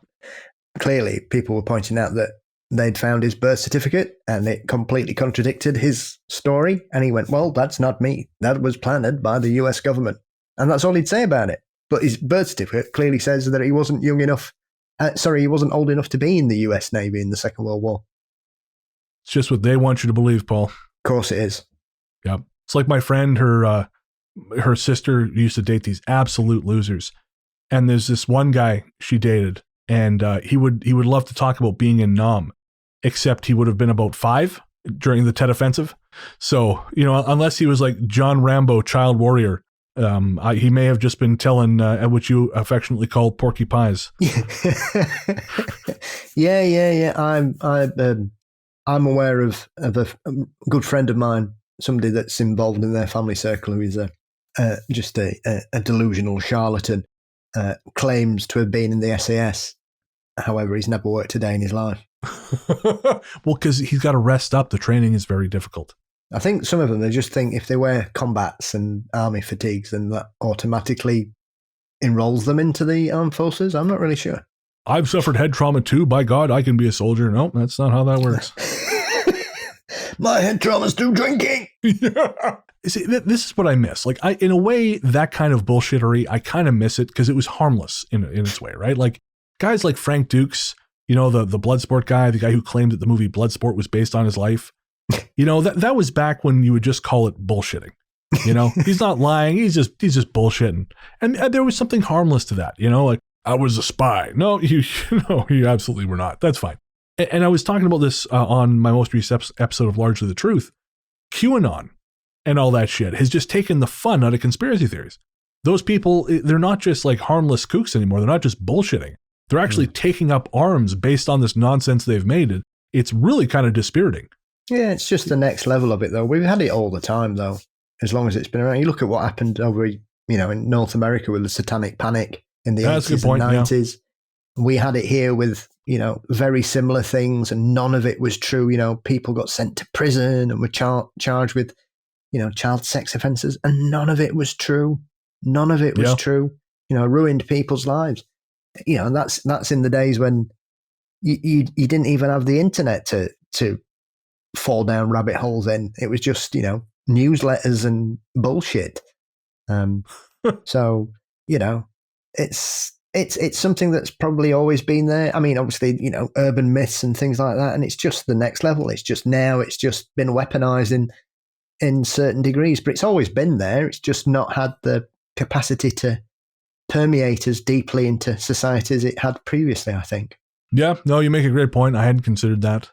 Clearly, people were pointing out that they'd found his birth certificate and it completely contradicted his story. And he went, well, that's not me. That was planted by the US government. And that's all he'd say about it. But his birth certificate clearly says that he wasn't young enough. He wasn't old enough to be in the US Navy in the Second World War. It's just what they want you to believe, Paul. Of course it is. Yeah. It's like my friend, her sister used to date these absolute losers. And there's this one guy she dated, and he would love to talk about being in Nam, except he would have been about 5 during the Tet Offensive. So, you know, unless he was like John Rambo, child warrior, he may have just been telling what you affectionately call porky pies. Yeah. I'm aware of a good friend of mine, somebody that's involved in their family circle who is just a delusional charlatan, claims to have been in the SAS. However, he's never worked a day in his life. Well, because he's got to rest up. The training is very difficult. I think some of them, they just think if they wear combats and army fatigues, then that automatically enrolls them into the armed forces. I'm not really sure. I've suffered head trauma too. By God, I can be a soldier. No, that's not how that works. My head trauma's through drinking. Yeah. See, this is what I miss. Like, in a way, that kind of bullshittery, I kind of miss it because it was harmless in its way, right? Like, guys like Frank Dukes, you know, the Bloodsport guy, the guy who claimed that the movie Bloodsport was based on his life. You know, that was back when you would just call it bullshitting. You know, he's not lying. He's just bullshitting. And there was something harmless to that, you know, like, I was a spy. No, you absolutely were not. That's fine. And I was talking about this on my most recent episode of Largely the Truth. QAnon and all that shit has just taken the fun out of conspiracy theories. Those people, they're not just like harmless kooks anymore. They're not just bullshitting. They're actually taking up arms based on this nonsense they've made. It's really kind of dispiriting. Yeah, it's just the next level of it, though. We've had it all the time, though, as long as it's been around. You look at what happened over, you know, in North America with the Satanic Panic in the 80s and 90s. Yeah. We had it here with, you know, very similar things, and none of it was true. You know, people got sent to prison and were charged with, you know, child sex offences, and none of it was true. None of it was true. You know, ruined people's lives. You know, and that's in the days when you didn't even have the internet to fall down rabbit holes in. It was just, you know, newsletters and bullshit. So, you know, it's something that's probably always been there. I mean, obviously, you know, urban myths and things like that, and it's just the next level. It's just now it's just been weaponized in certain degrees, but it's always been there. It's just not had the capacity to permeate as deeply into society as it had previously, I think. Yeah, no, you make a great point. I hadn't considered that.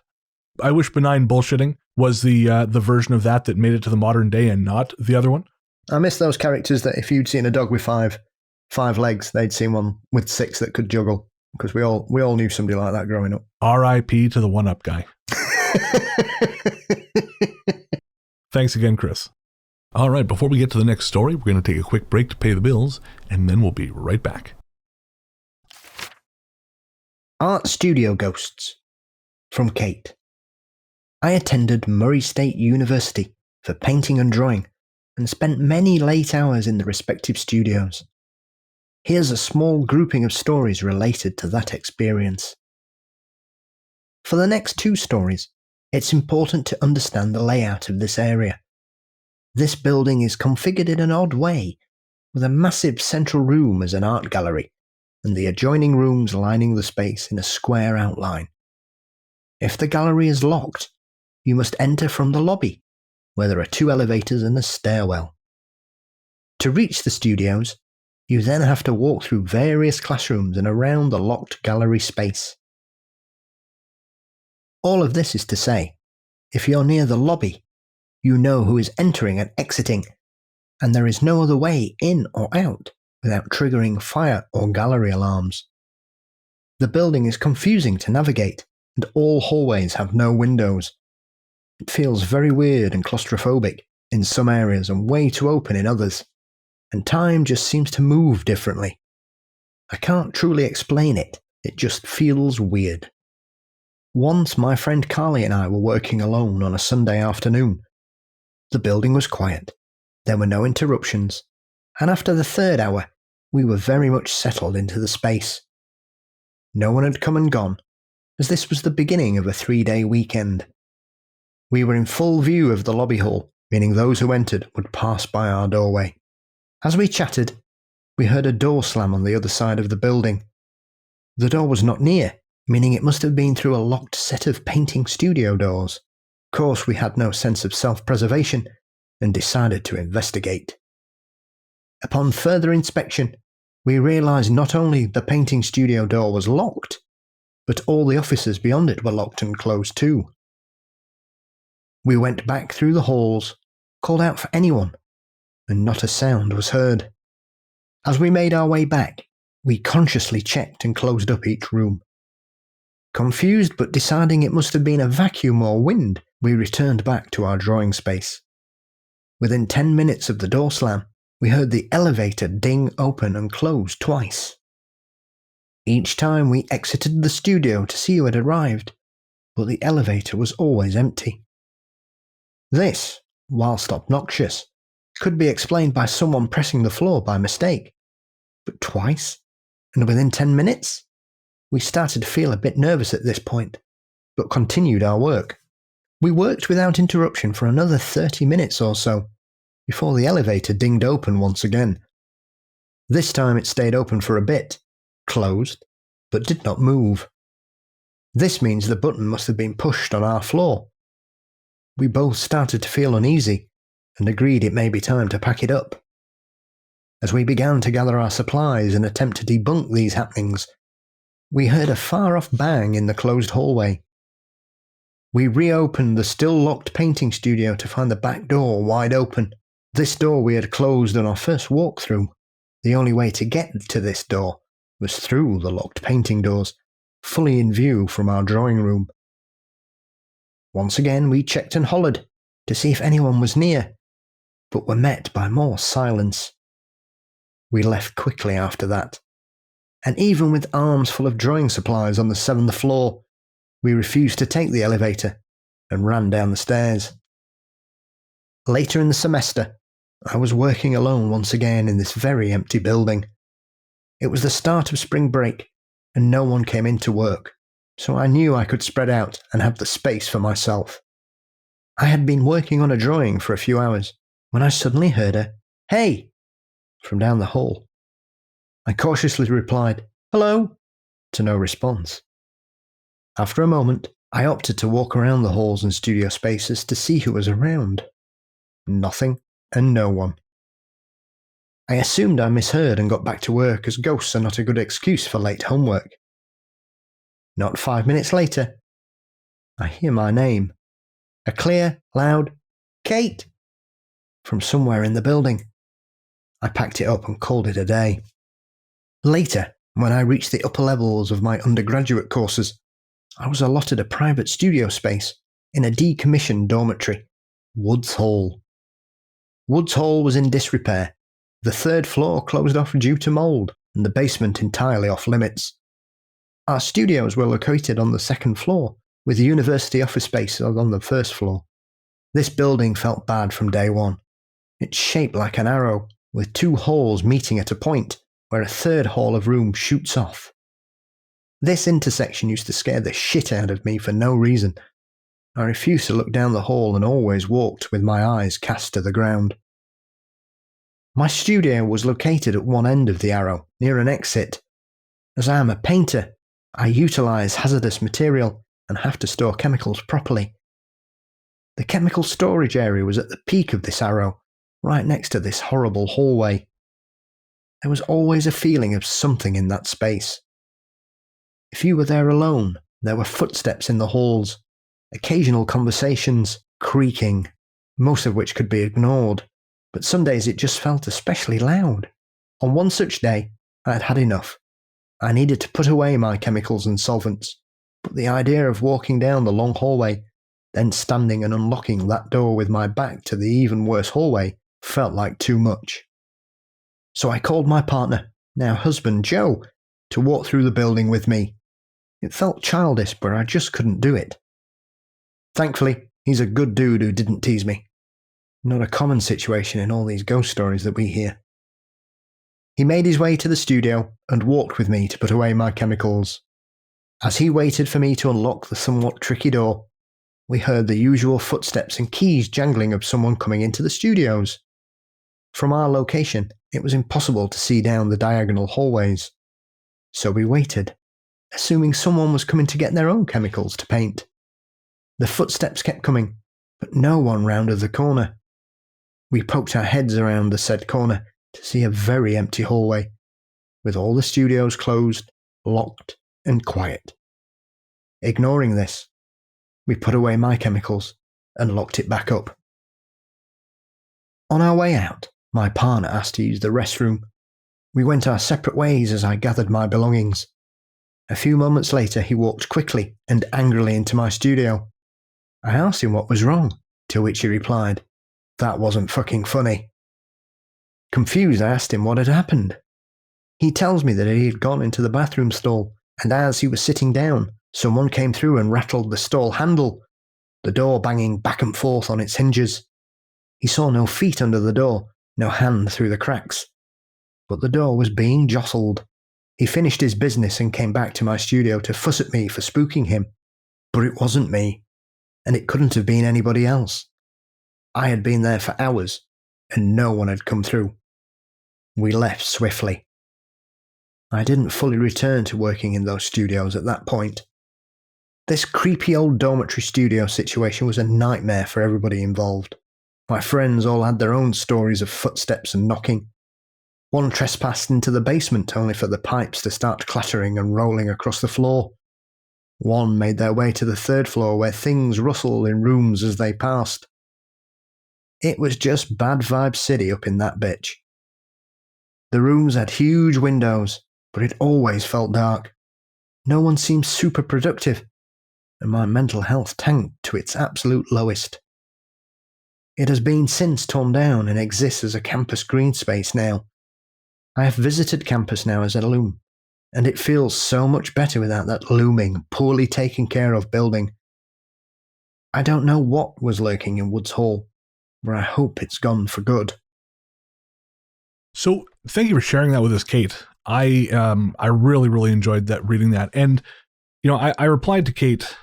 I wish benign bullshitting was the version of that made it to the modern day and not the other one. I miss those characters that if you'd seen a dog with five legs, they'd seen one with 6 that could juggle, because we all knew somebody like that growing up. R.I.P. to the one-up guy. Thanks again, Chris. All right, before we get to the next story, we're going to take a quick break to pay the bills, and then we'll be right back. Art Studio Ghosts from Kate. I attended Murray State University for painting and drawing and spent many late hours in the respective studios. Here's a small grouping of stories related to that experience. For the next 2 stories, it's important to understand the layout of this area. This building is configured in an odd way, with a massive central room as an art gallery, and the adjoining rooms lining the space in a square outline. If the gallery is locked, you must enter from the lobby, where there are 2 elevators and a stairwell. To reach the studios, you then have to walk through various classrooms and around the locked gallery space. All of this is to say, if you're near the lobby, you know who is entering and exiting and there is no other way in or out without triggering fire or gallery alarms. The building is confusing to navigate, and all hallways have no windows. It feels very weird and claustrophobic in some areas and way too open in others, and time just seems to move differently. I can't truly explain it, it just feels weird. Once my friend Carly and I were working alone on a Sunday afternoon. The building was quiet, there were no interruptions, and after the third hour, we were very much settled into the space. No one had come and gone, as this was the beginning of a 3-day weekend. We were in full view of the lobby hall, meaning those who entered would pass by our doorway. As we chatted, we heard a door slam on the other side of the building. The door was not near, meaning it must have been through a locked set of painting studio doors. Of course, we had no sense of self-preservation and decided to investigate. Upon further inspection, we realised not only the painting studio door was locked, but all the offices beyond it were locked and closed too. We went back through the halls, called out for anyone, and not a sound was heard. As we made our way back, we consciously checked and closed up each room. Confused but deciding it must have been a vacuum or wind, we returned back to our drawing space. Within 10 minutes of the door slam, we heard the elevator ding open and close twice. Each time we exited the studio to see who had arrived, but the elevator was always empty. This, whilst obnoxious, could be explained by someone pressing the floor by mistake. But twice? And within 10 minutes? We started to feel a bit nervous at this point, but continued our work. We worked without interruption for another 30 minutes or so, before the elevator dinged open once again. This time it stayed open for a bit, closed, but did not move. This means the button must have been pushed on our floor. We both started to feel uneasy, and agreed it may be time to pack it up. As we began to gather our supplies and attempt to debunk these happenings, we heard a far-off bang in the closed hallway. We reopened the still-locked painting studio to find the back door wide open. This door we had closed on our first walkthrough. The only way to get to this door was through the locked painting doors, fully in view from our drawing room. Once again we checked and hollered to see if anyone was near, but were met by more silence. We left quickly after that, and even with arms full of drawing supplies on the 7th floor, we refused to take the elevator and ran down the stairs. Later in the semester, I was working alone once again in this very empty building. It was the start of spring break, and no one came in to work, so I knew I could spread out and have the space for myself. I had been working on a drawing for a few hours when I suddenly heard a "Hey!" from down the hall. I cautiously replied, "Hello," to no response. After a moment, I opted to walk around the halls and studio spaces to see who was around. Nothing and no one. I assumed I misheard and got back to work, as ghosts are not a good excuse for late homework. Not 5 minutes later, I hear my name. A clear, loud "Kate!" from somewhere in the building. I packed it up and called it a day. Later, when I reached the upper levels of my undergraduate courses, I was allotted a private studio space in a decommissioned dormitory, Woods Hall. Woods Hall was in disrepair, the 3rd floor closed off due to mould, and the basement entirely off limits. Our studios were located on the 2nd floor, with the university office space on the 1st floor. This building felt bad from day one. It's shaped like an arrow, with 2 halls meeting at a point where a 3rd hall of rooms shoots off. This intersection used to scare the shit out of me for no reason. I refused to look down the hall and always walked with my eyes cast to the ground. My studio was located at one end of the arrow, near an exit. As I am a painter, I utilise hazardous material and have to store chemicals properly. The chemical storage area was at the peak of this arrow, right next to this horrible hallway. There was always a feeling of something in that space. If you were there alone, there were footsteps in the halls, occasional conversations, creaking, most of which could be ignored. but some days it just felt especially loud. On one such day, I had had enough. I needed to put away my chemicals and solvents, but the idea of walking down the long hallway, then standing and unlocking that door with my back to the even worse hallway, felt like too much. So I called my partner, now husband Joe, to walk through the building with me. It felt childish, but I just couldn't do it. Thankfully, he's a good dude who didn't tease me. Not a common situation in all these ghost stories that we hear. He made his way to the studio and walked with me to put away my chemicals. As he waited for me to unlock the somewhat tricky door, we heard the usual footsteps and keys jangling of someone coming into the studios. From our location, it was impossible to see down the diagonal hallways. So we waited, assuming someone was coming to get their own chemicals to paint. The footsteps kept coming, but no one rounded the corner. We poked our heads around the said corner to see a very empty hallway, with all the studios closed, locked, and quiet. Ignoring this, we put away my chemicals and locked it back up. On our way out, my partner asked to use the restroom. We went our separate ways as I gathered my belongings. A few moments later, he walked quickly and angrily into my studio. I asked him what was wrong, to which he replied, "That wasn't fucking funny." Confused, I asked him what had happened. He tells me that he had gone into the bathroom stall, and as he was sitting down, someone came through and rattled the stall handle, the door banging back and forth on its hinges. He saw no feet under the door, no hand through the cracks. But the door was being jostled. He finished his business and came back to my studio to fuss at me for spooking him. But it wasn't me, and it couldn't have been anybody else. I had been there for hours, and no one had come through. We left swiftly. I didn't fully return to working in those studios at that point. This creepy old dormitory studio situation was a nightmare for everybody involved. My friends all had their own stories of footsteps and knocking. One trespassed into the basement only for the pipes to start clattering and rolling across the floor. One made their way to the third floor where things rustled in rooms as they passed. It was just bad vibe city up in that bitch. The rooms had huge windows, but it always felt dark. No one seemed super productive, and my mental health tanked to its absolute lowest. It has been since torn down and exists as a campus green space now. I have visited campus now as a alum, and it feels so much better without that looming, poorly taken care of building. I don't know what was lurking in Woods Hall, but I hope it's gone for good. So thank you for sharing that with us, Kate. I really, really enjoyed that, reading that. And, you know, I replied to Kate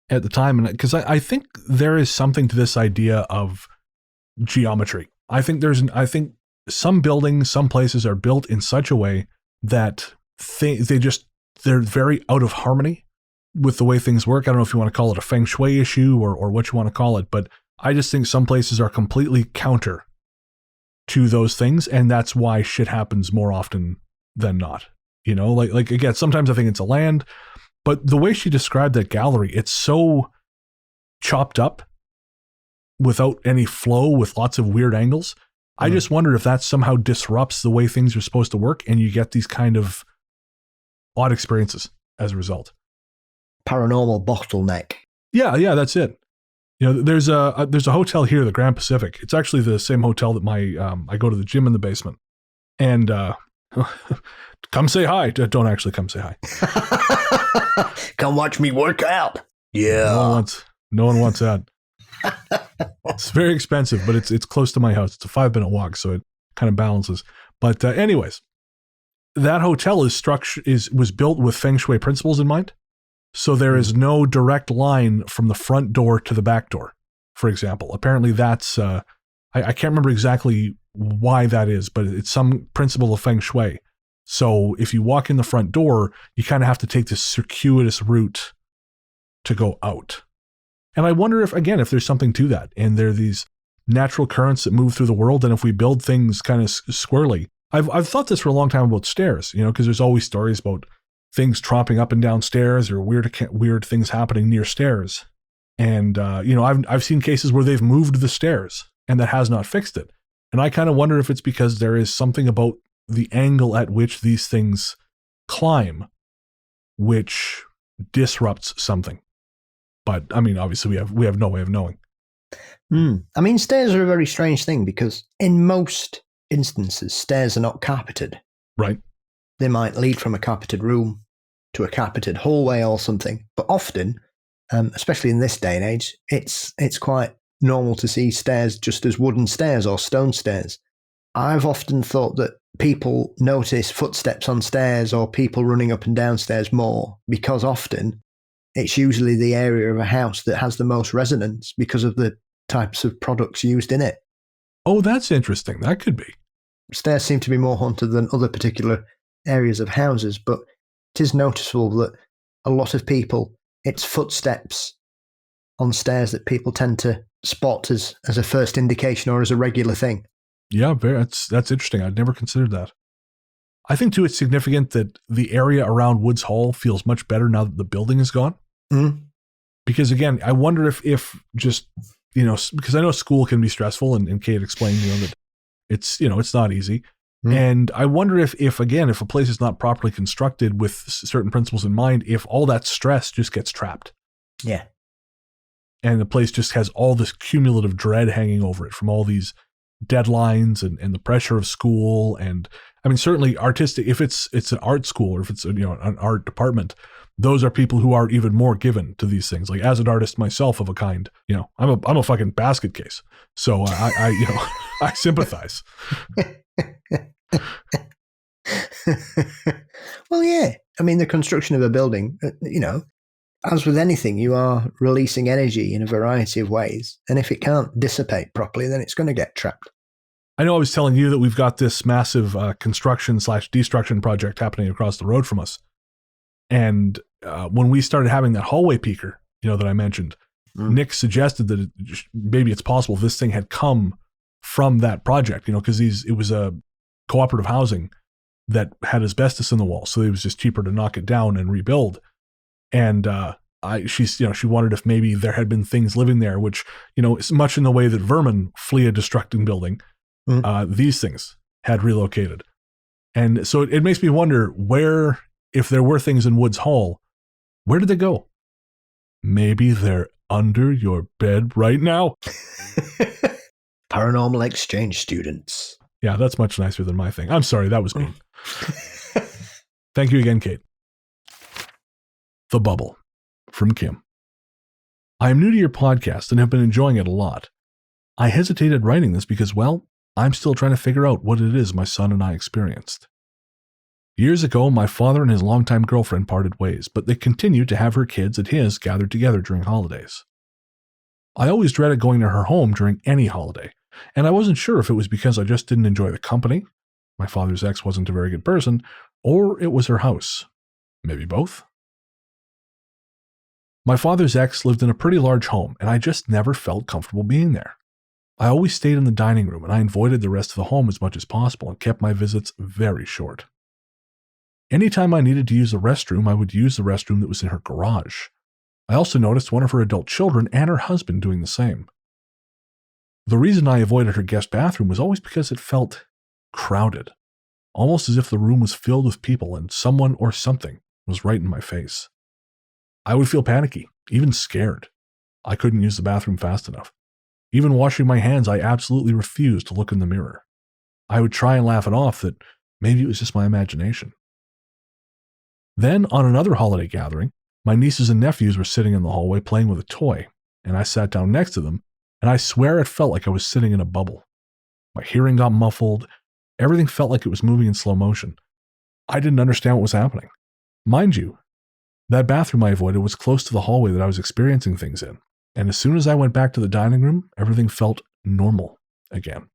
at the time, and because I think there is something to this idea of geometry. I think some buildings, some places are built in such a way that they're very out of harmony with the way things work. I don't know if you want to call it a feng shui issue or what you want to call it, but I just think some places are completely counter to those things, and that's why shit happens more often than not. You know, like again, sometimes I think it's a land, but the way she described that gallery, it's so chopped up without any flow, with lots of weird angles. I just wonder if that somehow disrupts the way things are supposed to work, and you get these kind of odd experiences as a result. Paranormal bottleneck. Yeah, that's it. You know, there's a hotel here, the Grand Pacific. It's actually the same hotel that I go to the gym in the basement. And come say hi. Don't actually come say hi. Come watch me work out. Yeah. No one wants that. It's very expensive, but it's close to my house. It's a 5-minute walk, so it kind of balances. But anyways, that hotel was built with feng shui principles in mind. So there is no direct line from the front door to the back door, for example. Apparently that's, I can't remember exactly why that is, but it's some principle of feng shui. So if you walk in the front door, you kind of have to take this circuitous route to go out. And I wonder if there's something to that. And there are these natural currents that move through the world. And if we build things kind of squirrely, I've thought this for a long time about stairs, you know, because there's always stories about things tromping up and down stairs or weird things happening near stairs. And, you know, I've seen cases where they've moved the stairs and that has not fixed it. And I kind of wonder if it's because there is something about the angle at which these things climb, which disrupts something. But I mean, obviously we have no way of knowing. I mean, stairs are a very strange thing because in most instances, stairs are not carpeted. Right. They might lead from a carpeted room to a carpeted hallway or something. But often, especially in this day and age, it's quite normal to see stairs just as wooden stairs or stone stairs. I've often thought that people notice footsteps on stairs or people running up and down stairs more because often it's usually the area of a house that has the most resonance because of the types of products used in it. Oh, that's interesting. That could be. Stairs seem to be more haunted than other particular areas of houses, but it is noticeable that a lot of people, it's footsteps on stairs that people tend to spot as a first indication or as a regular thing. Yeah, that's interesting. I'd never considered that. I think, too, it's significant that the area around Woods Hall feels much better now that the building is gone. Mm. Because, again, I wonder if just, because I know school can be stressful, and Kate explained, that it's not easy. Mm. And I wonder if a place is not properly constructed with certain principles in mind, if all that stress just gets trapped. Yeah. And the place just has all this cumulative dread hanging over it from all these deadlines and the pressure of school. And I mean, certainly artistic, if it's an art school or if it's an art department, those are people who are even more given to these things. Like, as an artist myself of a kind, I'm a fucking basket case. So I sympathize. Well, yeah. I mean, the construction of a building, as with anything, you are releasing energy in a variety of ways. And if it can't dissipate properly, then it's going to get trapped. I know I was telling you that we've got this massive construction/destruction project happening across the road from us. And when we started having that hallway peaker, that I mentioned, Nick suggested that maybe it's possible this thing had come from that project, because it was a cooperative housing that had asbestos in the wall. So it was just cheaper to knock it down and rebuild. And she wondered if maybe there had been things living there, which, much in the way that vermin flee a destructing building, these things had relocated. And so it makes me wonder where, if there were things in Woods Hall, where did they go? Maybe they're under your bed right now. Paranormal exchange students. Yeah, that's much nicer than my thing. I'm sorry, that was mean. Thank you again, Kate. The Bubble, from Kim. I am new to your podcast and have been enjoying it a lot. I hesitated writing this because, well, I'm still trying to figure out what it is my son and I experienced. Years ago, my father and his longtime girlfriend parted ways, but they continued to have her kids and his gathered together during holidays. I always dreaded going to her home during any holiday, and I wasn't sure if it was because I just didn't enjoy the company, my father's ex wasn't a very good person, or it was her house. Maybe both. My father's ex lived in a pretty large home, and I just never felt comfortable being there. I always stayed in the dining room, and I avoided the rest of the home as much as possible and kept my visits very short. Anytime I needed to use the restroom, I would use the restroom that was in her garage. I also noticed one of her adult children and her husband doing the same. The reason I avoided her guest bathroom was always because it felt crowded, almost as if the room was filled with people and someone or something was right in my face. I would feel panicky, even scared. I couldn't use the bathroom fast enough. Even washing my hands, I absolutely refused to look in the mirror. I would try and laugh it off that maybe it was just my imagination. Then, on another holiday gathering, my nieces and nephews were sitting in the hallway playing with a toy, and I sat down next to them, and I swear it felt like I was sitting in a bubble. My hearing got muffled. Everything felt like it was moving in slow motion. I didn't understand what was happening. Mind you, that bathroom I avoided was close to the hallway that I was experiencing things in, and as soon as I went back to the dining room, everything felt normal again.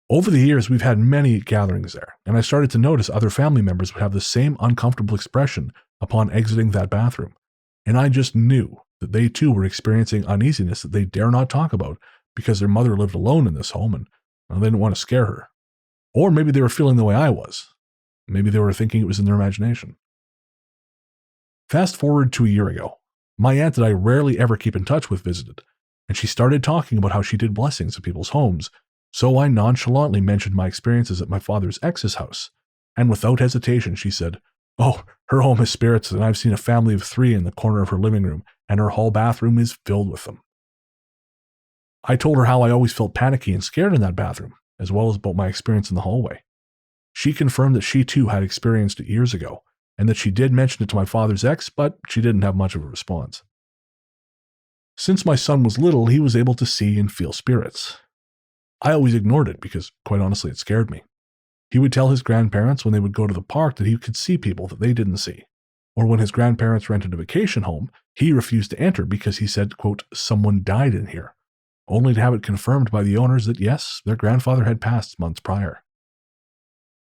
Over the years, we've had many gatherings there, and I started to notice other family members would have the same uncomfortable expression upon exiting that bathroom, and I just knew that they too were experiencing uneasiness that they dare not talk about because their mother lived alone in this home and they didn't want to scare her. Or maybe they were feeling the way I was. Maybe they were thinking it was in their imagination. Fast forward to a year ago. My aunt that I rarely ever keep in touch with visited, and she started talking about how she did blessings at people's homes So I nonchalantly mentioned my experiences at my father's ex's house, and without hesitation she said, "Oh, her home has spirits, and I've seen a family of 3 in the corner of her living room, and her hall bathroom is filled with them." I told her how I always felt panicky and scared in that bathroom, as well as about my experience in the hallway. She confirmed that she too had experienced it years ago, and that she did mention it to my father's ex, but she didn't have much of a response. Since my son was little, he was able to see and feel spirits. I always ignored it because, quite honestly, it scared me. He would tell his grandparents when they would go to the park that he could see people that they didn't see. Or when his grandparents rented a vacation home, he refused to enter because he said, quote, "Someone died in here," only to have it confirmed by the owners that yes, their grandfather had passed months prior.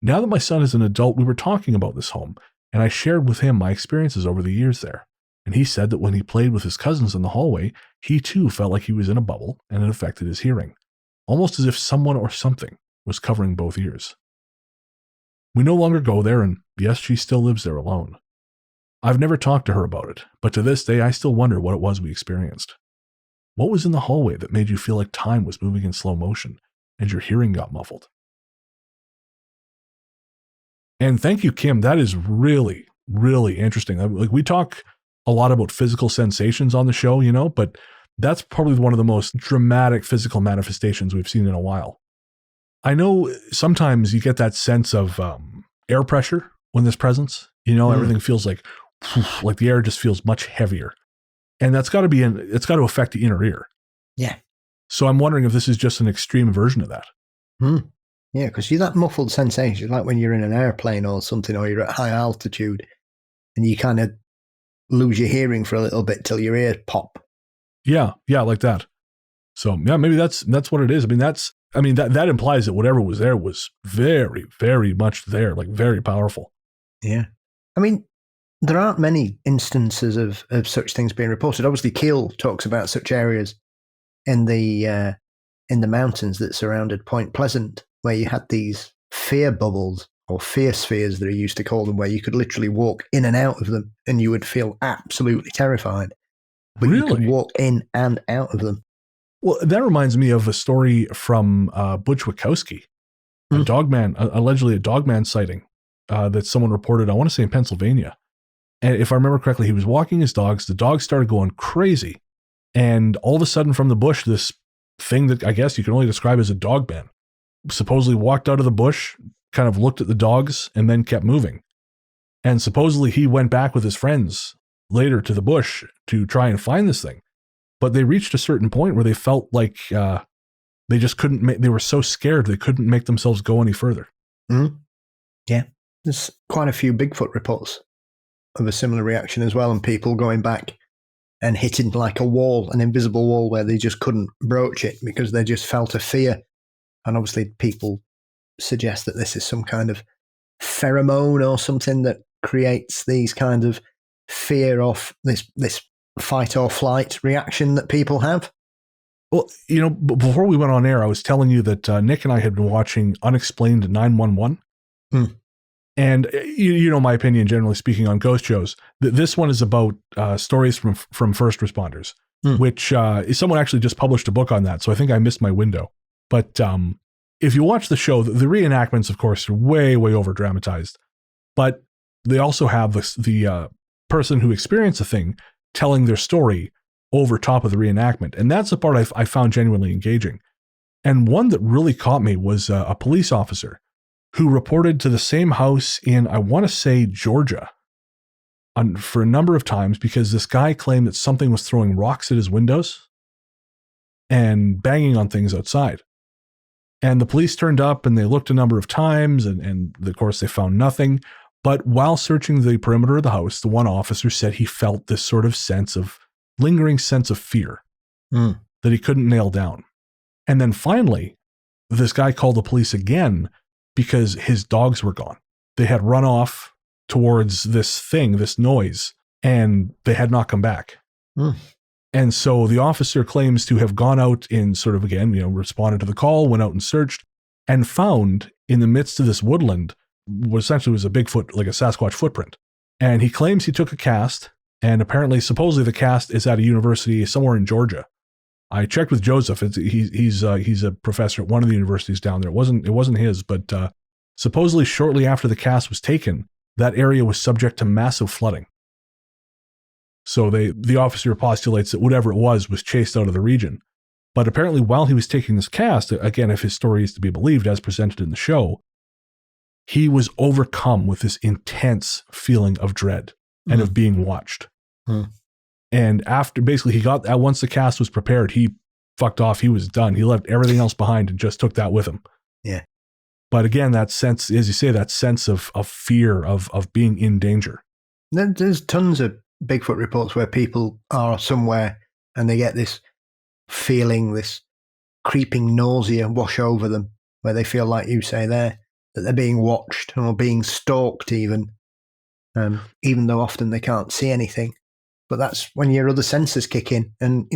Now that my son is an adult, we were talking about this home, and I shared with him my experiences over the years there. And he said that when he played with his cousins in the hallway, he too felt like he was in a bubble, and it affected his hearing, almost as if someone or something was covering both ears. We no longer go there, and yes, she still lives there alone. I've never talked to her about it, but to this day I still wonder what it was we experienced. What was in the hallway that made you feel like time was moving in slow motion, and your hearing got muffled? And thank you, Kim. That is really, really interesting. Like, we talk a lot about physical sensations on the show, but that's probably one of the most dramatic physical manifestations we've seen in a while. I know sometimes you get that sense of air pressure when there's presence. Everything feels like the air just feels much heavier. And that's got to it's got to affect the inner ear. Yeah. So I'm wondering if this is just an extreme version of that. Yeah, because you that muffled sensation, like when you're in an airplane or something, or you're at high altitude, and you kind of lose your hearing for a little bit till your ears pop. Yeah, like that. So yeah, maybe that's what it is. That implies that whatever was there was very, very much there, like very powerful. Yeah. There aren't many instances of such things being reported. Obviously, Keel talks about such areas in the mountains that surrounded Point Pleasant, where you had these fear bubbles, or fear spheres that are used to call them, where you could literally walk in and out of them and you would feel absolutely terrified. But really? You could walk in and out of them. Well, that reminds me of a story from Butch Wachowski, allegedly a dogman sighting that someone reported, I want to say in Pennsylvania. And if I remember correctly, he was walking his dogs. The dogs started going crazy. And all of a sudden from the bush, this thing that I guess you can only describe as a dogman supposedly walked out of the bush, kind of looked at the dogs, and then kept moving. And supposedly he went back with his friends later to the bush to try and find this thing. But they reached a certain point where they felt like they just couldn't they were so scared they couldn't make themselves go any further. Mm-hmm. Yeah. There's quite a few Bigfoot reports of a similar reaction as well, and people going back and hitting like a wall, an invisible wall, where they just couldn't broach it because they just felt a fear. And obviously people suggest that this is some kind of pheromone or something that creates these kind of fear of this fight or flight reaction that people have. Well, before we went on air, I was telling you that Nick and I had been watching Unexplained 911. And my opinion, generally speaking, on ghost shows. This one is about stories from first responders, which someone actually just published a book on that. So I think I missed my window. But if you watch the show, the reenactments, of course, are way, way over dramatized. But they also have the person who experienced the thing telling their story over top of the reenactment. And that's the part I found genuinely engaging. And one that really caught me was a police officer who reported to the same house in, I want to say, Georgia, for a number of times, because this guy claimed that something was throwing rocks at his windows and banging on things outside. And the police turned up and they looked a number of times, and of course they found nothing. But while searching the perimeter of the house, the one officer said he felt this sort of lingering sense of fear that he couldn't nail down. And then finally, this guy called the police again because his dogs were gone. They had run off towards this noise, and they had not come back. And so the officer claims to have gone out in sort of, again, responded to the call, went out and searched, and found in the midst of this woodland what essentially was a Bigfoot, like a Sasquatch footprint. And he claims he took a cast, and supposedly the cast is at a university somewhere in Georgia. I checked with Joseph. He's a professor at one of the universities down there. It wasn't his, but supposedly shortly after the cast was taken, that area was subject to massive flooding. So the officer postulates that whatever it was chased out of the region. But apparently while he was taking this cast, again, if his story is to be believed as presented in the show, he was overcome with this intense feeling of dread and of being watched. And after basically once the cast was prepared, he fucked off. He was done. He left everything else behind and just took that with him. Yeah. But again, that sense, as you say, that sense of fear, of being in danger. There's tons of Bigfoot reports where people are somewhere and they get this feeling, this creeping nausea wash over them, where they feel like you say there, that they're being watched or being stalked even though often they can't see anything. But that's when your other senses kick in, and,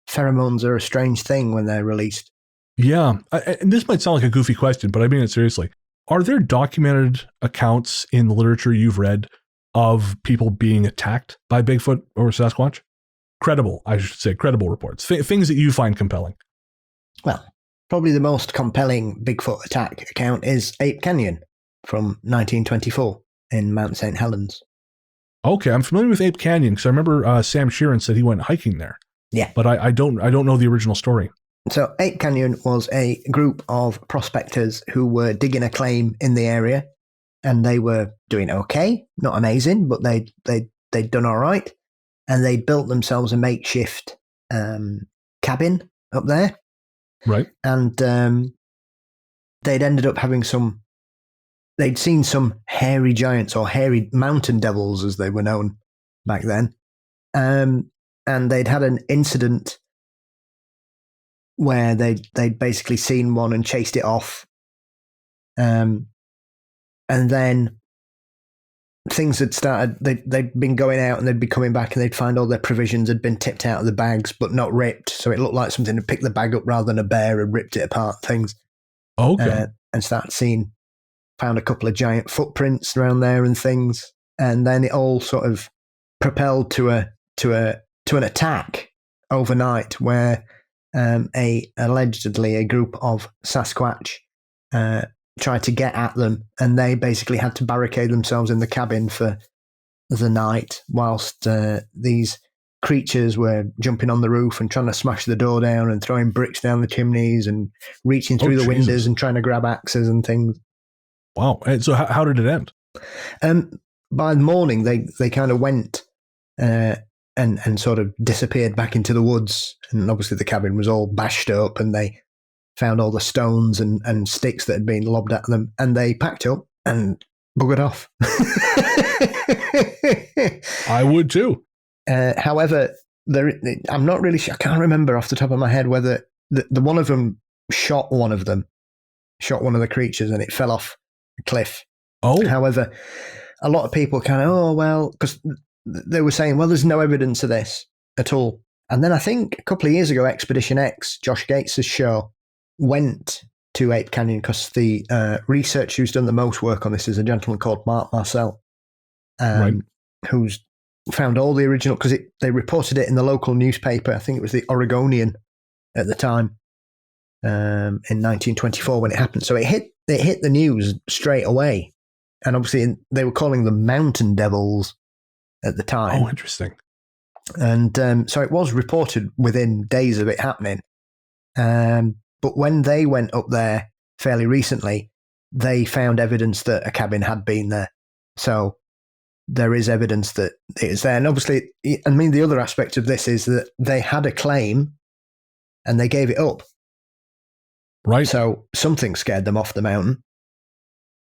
pheromones are a strange thing when they're released. Yeah. And this might sound like a goofy question, but I mean it seriously. Are there documented accounts in the literature you've read of people being attacked by Bigfoot or Sasquatch? Credible reports. Things that you find compelling. Well, probably the most compelling Bigfoot attack account is Ape Canyon from 1924 in Mount St. Helens. Okay, I'm familiar with Ape Canyon because I remember Sam Sheeran said he went hiking there. Yeah. But I don't know the original story. So Ape Canyon was a group of prospectors who were digging a claim in the area, and they were doing okay, not amazing, but they'd done all right, and they built themselves a makeshift cabin up there. Right. And they'd ended up having they'd seen some hairy giants, or hairy mountain devils as they were known back then. And they'd had an incident where they'd basically seen one and chased it off. And then things had started, they'd been going out and they'd be coming back and they'd find all their provisions had been tipped out of the bags, but not ripped. So it looked like something had picked the bag up rather than a bear had ripped it apart, things. Okay. And found a couple of giant footprints around there and things. And then it all sort of propelled to an attack overnight where allegedly a group of Sasquatch tried to get at them, and they basically had to barricade themselves in the cabin for the night whilst these creatures were jumping on the roof and trying to smash the door down and throwing bricks down the chimneys and reaching through the windows and trying to grab axes and things. Wow. And so how did it end? By the morning, they kind of went and sort of disappeared back into the woods. And obviously the cabin was all bashed up, and they found all the stones and sticks that had been lobbed at them, and they packed up and buggered off. I would too. However, I'm not really sure. I can't remember off the top of my head whether the one of them shot one of the creatures, and it fell off a cliff. Oh. However, a lot of people because they were saying, well, there's no evidence of this at all. And then I think a couple of years ago, Expedition X, Josh Gates' show, went to Ape Canyon because the researcher who's done the most work on this is a gentleman called Mark Marcel, who's found all the original, because they reported it in the local newspaper. I think it was the Oregonian at the time, in 1924 when it happened. So it hit the news straight away. And obviously they were calling them mountain devils at the time. Oh, interesting. And so it was reported within days of it happening. But when they went up there fairly recently, they found evidence that a cabin had been there. So there is evidence that it is there. And obviously, I mean, the other aspect of this is that they had a claim and they gave it up. Right. So something scared them off the mountain.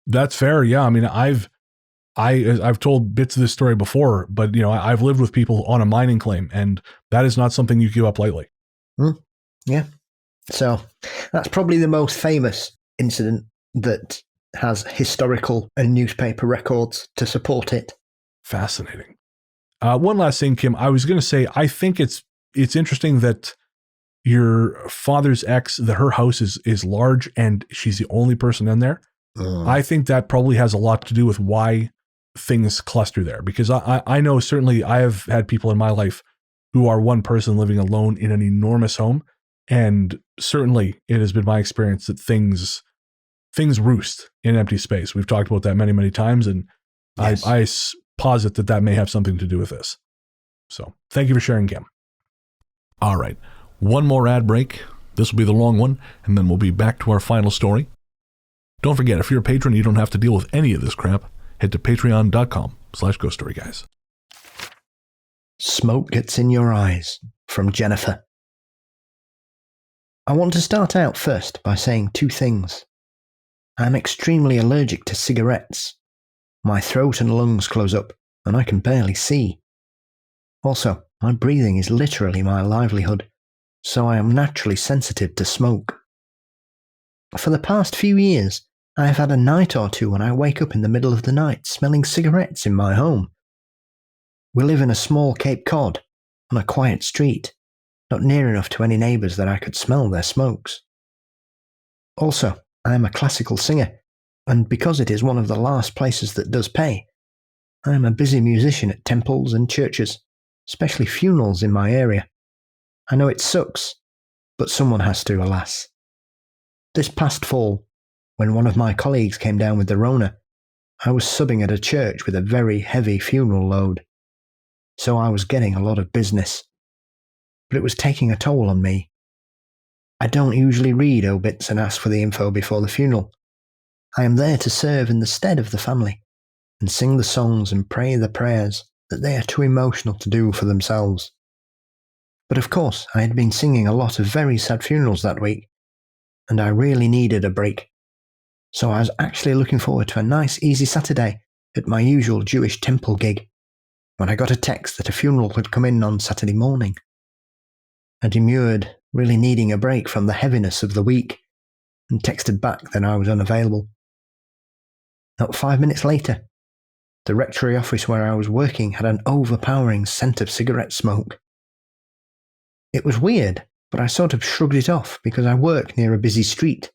That's fair. Yeah. I mean, I've told bits of this story before, but I've lived with people on a mining claim, and that is not something you give up lightly. Yeah. So that's probably the most famous incident that has historical and newspaper records to support it. Fascinating. One last thing, Kim, I was going to say, I think it's interesting that your father's ex, that her house is large and she's the only person in there. I think that probably has a lot to do with why things cluster there, because I know certainly I have had people in my life who are one person living alone in an enormous home. And certainly it has been my experience that things roost in empty space. We've talked about that many, many times, and yes. I posit that may have something to do with this. So thank you for sharing, Kim. All right, one more ad break. This will be the long one, and then we'll be back to our final story. Don't forget, if you're a patron, you don't have to deal with any of this crap. Head to patreon.com/ghoststoryguys. Smoke gets in your eyes, from Jennifer. I want to start out first by saying two things. I am extremely allergic to cigarettes. My throat and lungs close up, and I can barely see. Also, my breathing is literally my livelihood, so I am naturally sensitive to smoke. For the past few years, I have had a night or two when I wake up in the middle of the night smelling cigarettes in my home. We live in a small Cape Cod, on a quiet street, not near enough to any neighbours that I could smell their smokes. Also, I am a classical singer, and because it is one of the last places that does pay, I am a busy musician at temples and churches, especially funerals in my area. I know it sucks, but someone has to, alas. This past fall, when one of my colleagues came down with the Rona, I was subbing at a church with a very heavy funeral load. So I was getting a lot of business. But it was taking a toll on me. I don't usually read obits and ask for the info before the funeral. I am there to serve in the stead of the family and sing the songs and pray the prayers that they are too emotional to do for themselves. But of course, I had been singing a lot of very sad funerals that week, and I really needed a break. So I was actually looking forward to a nice easy Saturday at my usual Jewish temple gig, when I got a text that a funeral had come in on Saturday morning. I demurred, really needing a break from the heaviness of the week, and texted back that I was unavailable. Not 5 minutes later, the rectory office where I was working had an overpowering scent of cigarette smoke. It was weird, but I sort of shrugged it off because I work near a busy street,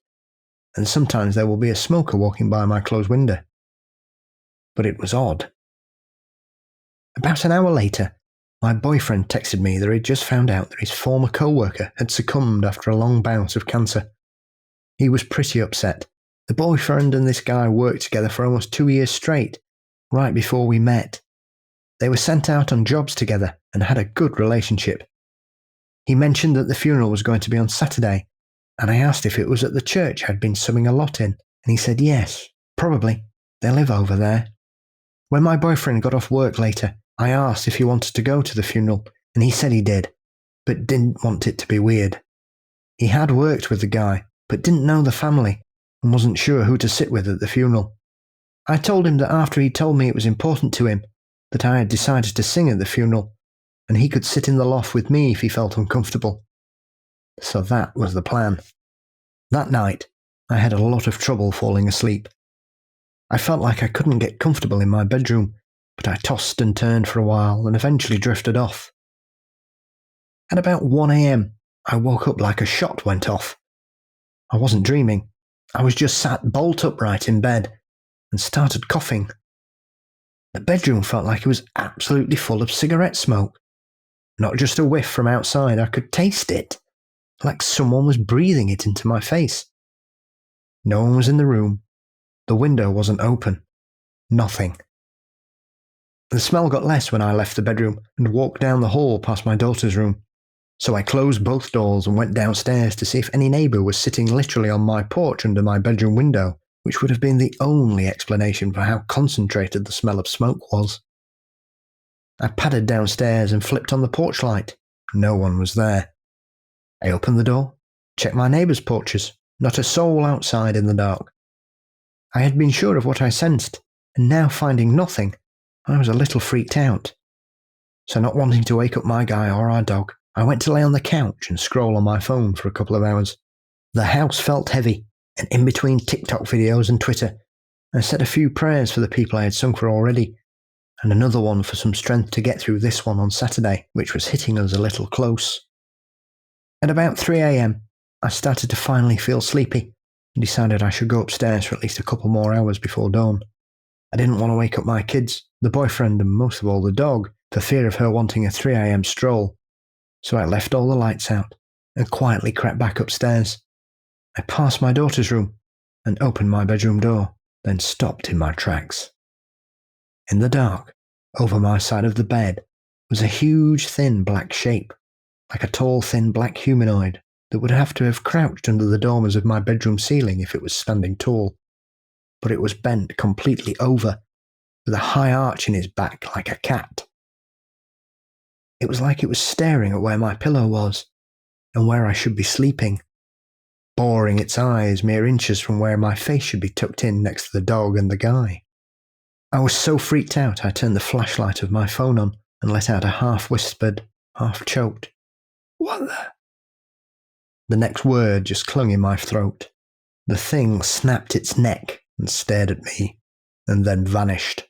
and sometimes there will be a smoker walking by my closed window. But it was odd. About an hour later, my boyfriend texted me that he'd just found out that his former co-worker had succumbed after a long bout of cancer. He was pretty upset. The boyfriend and this guy worked together for almost 2 years straight, right before we met. They were sent out on jobs together and had a good relationship. He mentioned that the funeral was going to be on Saturday, and I asked if it was at the church I'd been subbing a lot in, and he said yes, probably. They live over there. When my boyfriend got off work later, I asked if he wanted to go to the funeral, and he said he did, but didn't want it to be weird. He had worked with the guy, but didn't know the family, and wasn't sure who to sit with at the funeral. I told him that after he told me it was important to him, that I had decided to sing at the funeral, and he could sit in the loft with me if he felt uncomfortable. So that was the plan. That night, I had a lot of trouble falling asleep. I felt like I couldn't get comfortable in my bedroom, but I tossed and turned for a while and eventually drifted off. At about 1 a.m, I woke up like a shot went off. I wasn't dreaming. I was just sat bolt upright in bed and started coughing. The bedroom felt like it was absolutely full of cigarette smoke. Not just a whiff from outside, I could taste it, like someone was breathing it into my face. No one was in the room. The window wasn't open. Nothing. The smell got less when I left the bedroom and walked down the hall past my daughter's room. So I closed both doors and went downstairs to see if any neighbour was sitting literally on my porch under my bedroom window, which would have been the only explanation for how concentrated the smell of smoke was. I padded downstairs and flipped on the porch light. No one was there. I opened the door, checked my neighbours' porches. Not a soul outside in the dark. I had been sure of what I sensed, and now finding nothing, I was a little freaked out. So not wanting to wake up my guy or our dog, I went to lay on the couch and scroll on my phone for a couple of hours. The house felt heavy, and in between TikTok videos and Twitter, I said a few prayers for the people I had sung for already, and another one for some strength to get through this one on Saturday, which was hitting us a little close. At about 3 a.m, I started to finally feel sleepy and decided I should go upstairs for at least a couple more hours before dawn. I didn't want to wake up my kids, the boyfriend, and most of all the dog, for fear of her wanting a 3 a.m. stroll, So I left all the lights out and quietly crept back upstairs. I passed my daughter's room and opened my bedroom door, then stopped in my tracks. In the dark, over my side of the bed, was a huge, thin black shape, like a tall, thin black humanoid that would have to have crouched under the dormers of my bedroom ceiling if it was standing tall. But it was bent completely over, with a high arch in its back like a cat. It was like it was staring at where my pillow was, and where I should be sleeping, boring its eyes mere inches from where my face should be tucked in next to the dog and the guy. I was so freaked out I turned the flashlight of my phone on and let out a half-whispered, half-choked, "What the?" The next word just clung in my throat. The thing snapped its neck and stared at me, and then vanished.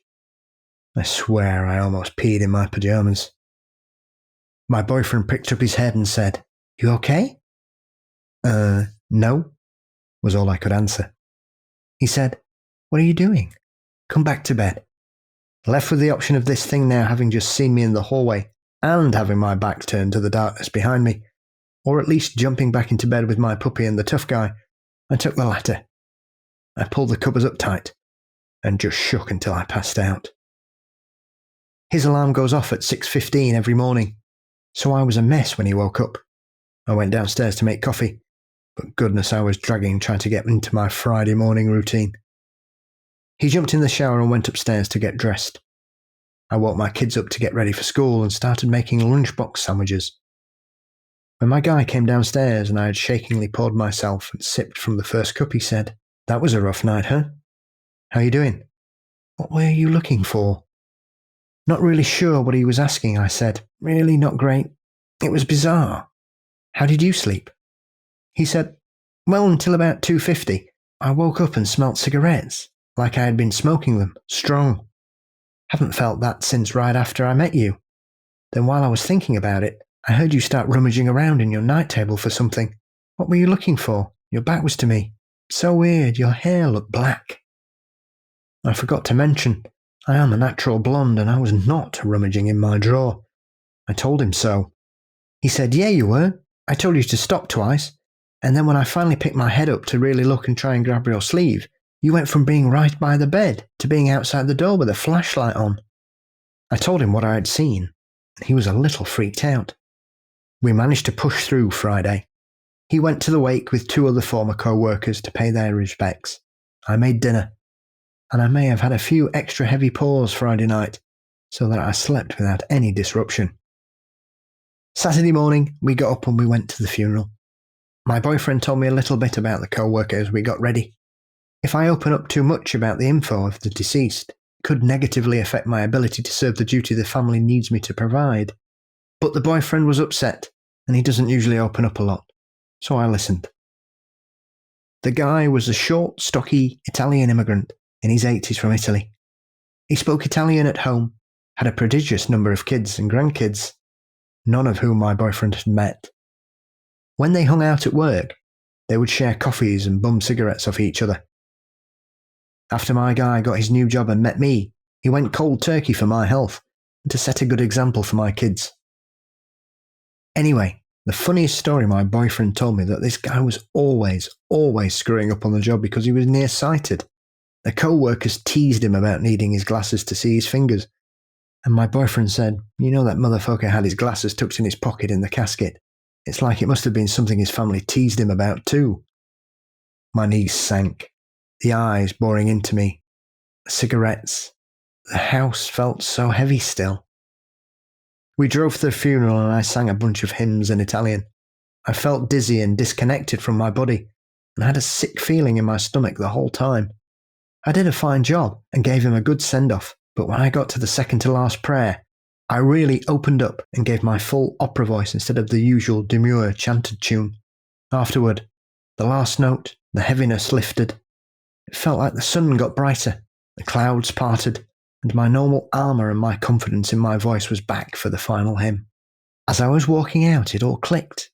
I swear I almost peed in my pajamas. My boyfriend picked up his head and said, "You okay?" No, was all I could answer. He said, "What are you doing? Come back to bed." Left with the option of this thing now having just seen me in the hallway and having my back turned to the darkness behind me, or at least jumping back into bed with my puppy and the tough guy, I took the latter. I pulled the covers up tight and just shook until I passed out. His alarm goes off at 6:15 every morning, so I was a mess when he woke up. I went downstairs to make coffee, but goodness, I was dragging trying to get into my Friday morning routine. He jumped in the shower and went upstairs to get dressed. I woke my kids up to get ready for school and started making lunchbox sandwiches. When my guy came downstairs and I had shakingly poured myself and sipped from the first cup, he said, "That was a rough night, huh? How you doing? What were you looking for?" Not really sure what he was asking, I said. "Really not great. It was bizarre. How did you sleep?" He said, "Well, until about 2:50, I woke up and smelt cigarettes, like I had been smoking them, strong. Haven't felt that since right after I met you. Then while I was thinking about it, I heard you start rummaging around in your night table for something. What were you looking for? Your back was to me. So weird, your hair looked black." I forgot to mention, I am a natural blonde and I was not rummaging in my drawer. I told him so. He said, "Yeah, you were. I told you to stop twice. And then when I finally picked my head up to really look and try and grab your sleeve, you went from being right by the bed to being outside the door with a flashlight on." I told him what I had seen, and he was a little freaked out. We managed to push through Friday. He went to the wake with 2 other former co-workers to pay their respects. I made dinner, and I may have had a few extra heavy pours Friday night, so that I slept without any disruption. Saturday morning, we got up and we went to the funeral. My boyfriend told me a little bit about the co-worker as we got ready. If I open up too much about the info of the deceased, it could negatively affect my ability to serve the duty the family needs me to provide. But the boyfriend was upset, and he doesn't usually open up a lot, so I listened. The guy was a short, stocky Italian immigrant in his 80s from Italy. He spoke Italian at home, had a prodigious number of kids and grandkids, none of whom my boyfriend had met. When they hung out at work, they would share coffees and bum cigarettes off each other. After my guy got his new job and met me, he went cold turkey for my health and to set a good example for my kids. Anyway, the funniest story my boyfriend told me that this guy was always screwing up on the job because he was nearsighted. The co-workers teased him about needing his glasses to see his fingers, and my boyfriend said, "You know that motherfucker had his glasses tucked in his pocket in the casket. It's like it must have been something his family teased him about too." My knees sank, the eyes boring into me, the cigarettes. The house felt so heavy still. We drove to the funeral and I sang a bunch of hymns in Italian. I felt dizzy and disconnected from my body and had a sick feeling in my stomach the whole time. I did a fine job and gave him a good send-off, but when I got to the second to last prayer, I really opened up and gave my full opera voice instead of the usual demure chanted tune. Afterward, the last note, the heaviness lifted. It felt like the sun got brighter, the clouds parted, and my normal armour and my confidence in my voice was back for the final hymn. As I was walking out, it all clicked.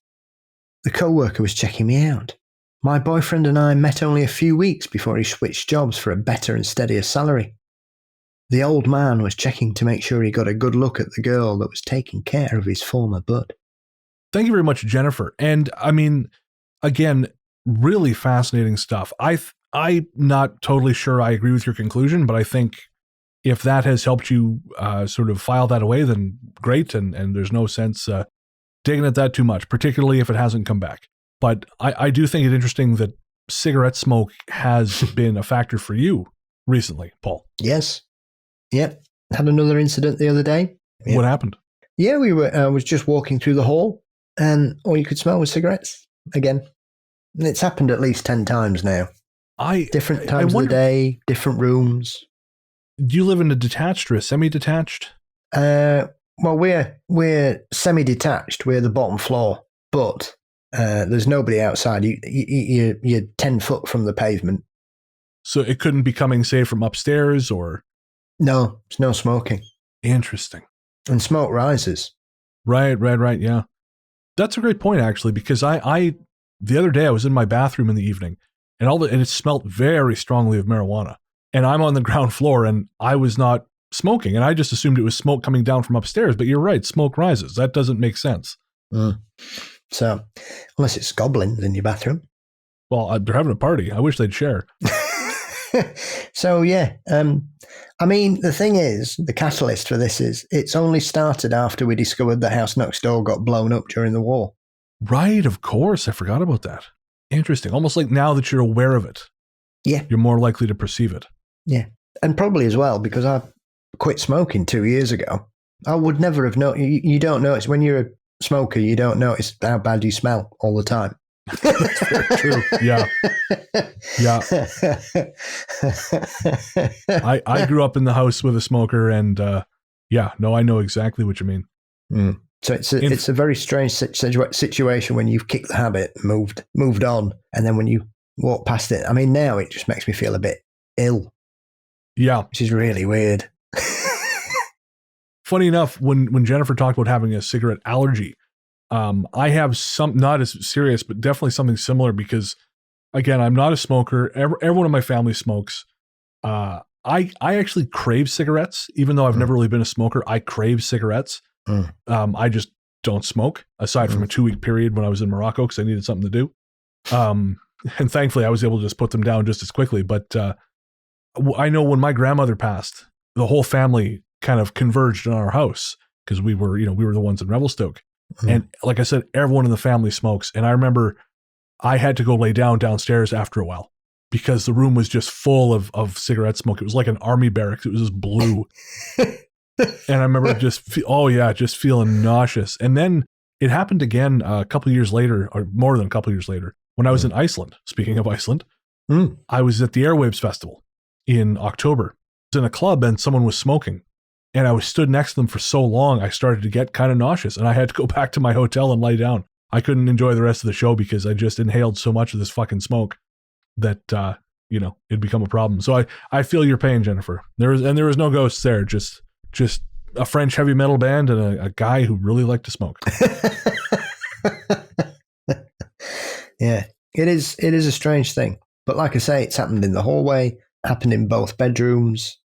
The co-worker was checking me out. My boyfriend and I met only a few weeks before he switched jobs for a better and steadier salary. The old man was checking to make sure he got a good look at the girl that was taking care of his former bud. Thank you very much, Jennifer. And I mean, again, really fascinating stuff. I'm not totally sure I agree with your conclusion, but I think if that has helped you sort of file that away, then great. And there's no sense digging at that too much, particularly if it hasn't come back. But I do think it's interesting that cigarette smoke has been a factor for you recently, Paul. Yes. Yep. Had another incident the other day. Yep. What happened? Yeah, I was just walking through the hall and all you could smell was cigarettes again. And it's happened at least 10 times now. Different times of the day, different rooms. Do you live in a detached or a semi-detached? Well, we're semi-detached. We're the bottom floor, but there's nobody outside. You're 10 foot from the pavement. So it couldn't be coming, say, from upstairs or? No, there's no smoking. Interesting. And smoke rises. Right, yeah. That's a great point, actually, because I the other day I was in my bathroom in the evening and it smelled very strongly of marijuana. And I'm on the ground floor and I was not smoking. And I just assumed it was smoke coming down from upstairs. But you're right, smoke rises. That doesn't make sense. So, unless it's goblins in your bathroom. Well, they're having a party. I wish they'd share. So, yeah. I mean, the thing is, the catalyst for this is it's only started after we discovered the house next door got blown up during the war. Right, of course. I forgot about that. Interesting. Almost like now that you're aware of it. Yeah. You're more likely to perceive it. Yeah. And probably as well, because I quit smoking 2 years ago. I would never have known. You don't notice when you're a smoker, you don't notice how bad you smell all the time. That's very true. Yeah. I grew up in the house with a smoker and I know exactly what you mean. So it's a very strange situation when you've kicked the habit, moved on, and then when you walk past it. I mean, now it just makes me feel a bit ill. Yeah. Which is really weird. Funny enough, when Jennifer talked about having a cigarette allergy, I have some, not as serious, but definitely something similar because, again, I'm not a smoker. Everyone in my family smokes. I actually crave cigarettes, even though I've never really been a smoker. I crave cigarettes. I just don't smoke, aside from a 2-week period when I was in Morocco because I needed something to do. And thankfully, I was able to just put them down just as quickly. But I know when my grandmother passed, the whole family kind of converged in our house because we were the ones in Revelstoke. And like I said, everyone in the family smokes. And I remember I had to go lay downstairs after a while because the room was just full of cigarette smoke. It was like an army barracks. It was just blue. And I remember just feeling nauseous. And then it happened again a couple of years later, or more than a couple of years later, when I was in Iceland. Speaking of Iceland, I was at the Airwaves Festival in October. I was in a club and someone was smoking. And I was stood next to them for so long, I started to get kind of nauseous and I had to go back to my hotel and lie down. I couldn't enjoy the rest of the show because I just inhaled so much of this fucking smoke that, it'd become a problem. So I feel your pain, Jennifer. There was no ghosts there, just a French heavy metal band and a guy who really liked to smoke. Yeah, it is a strange thing. But like I say, it's happened in the hallway, happened in both bedrooms,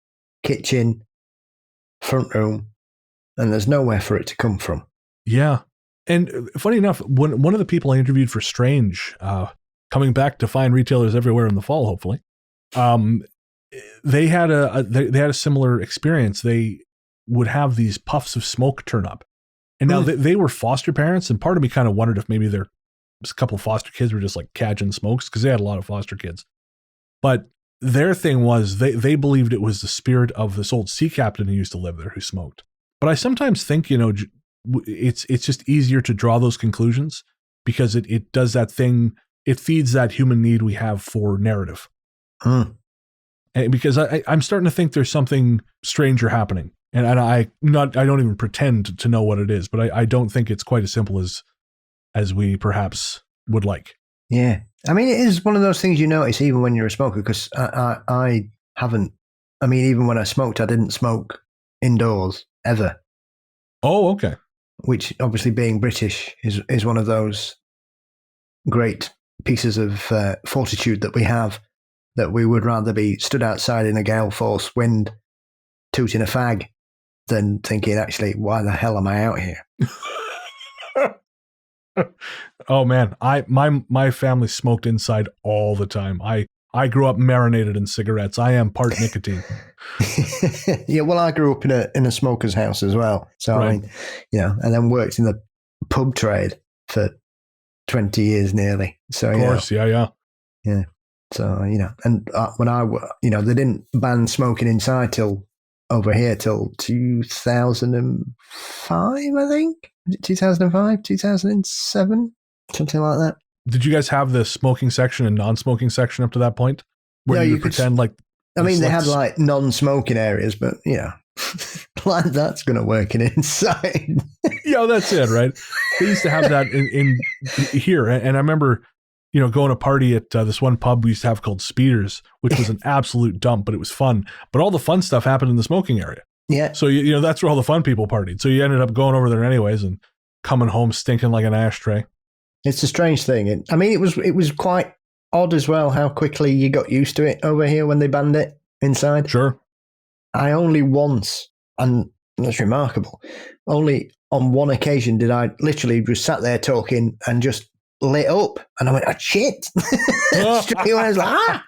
kitchen, front room, and there's nowhere for it to come from. Yeah. And funny enough, one of the people I interviewed for Strange, coming back to find retailers everywhere in the fall, hopefully, they had a similar experience. They would have these puffs of smoke turn up. And now they were foster parents, and part of me kind of wondered if maybe a couple of foster kids were just like cadging smokes because they had a lot of foster kids. But their thing was they believed it was the spirit of this old sea captain who used to live there who smoked. But I sometimes think, it's just easier to draw those conclusions because it does that thing. It feeds that human need we have for narrative. And because I'm starting to think there's something stranger happening. And I don't even pretend to know what it is, but I don't think it's quite as simple as we perhaps would like. Yeah. I mean, it is one of those things you notice even when you're a smoker, because I haven't, I mean, even when I smoked, I didn't smoke indoors ever. Oh, okay. Which obviously being British is one of those great pieces of fortitude that we have, that we would rather be stood outside in a gale force wind tooting a fag than thinking, actually, why the hell am I out here? Oh man, my family smoked inside all the time. I grew up marinated in cigarettes. I am part nicotine. Yeah, well, I grew up in a smoker's house as well. So Right. I mean, and then worked in the pub trade for 20 years nearly. So Of course, yeah. So and when they didn't ban smoking inside till 2005, I think. 2005, 2007, something like that. Did you guys have the smoking section and non-smoking section up to that point? Where you could pretend like... I mean, they had like non-smoking areas, but like that's going to work in inside. Yeah, that's it, right? They used to have that in here. And I remember, going to party at this one pub we used to have called Speeders, which was an absolute dump, but it was fun. But all the fun stuff happened in the smoking area. Yeah. So, that's where all the fun people partied. So you ended up going over there anyways and coming home stinking like an ashtray. It's a strange thing. It was quite odd as well how quickly you got used to it over here when they banned it inside. Sure. I only once, and that's remarkable, only on one occasion did I literally just sat there talking and just lit up. And I went, oh, shit. Straight away I was like,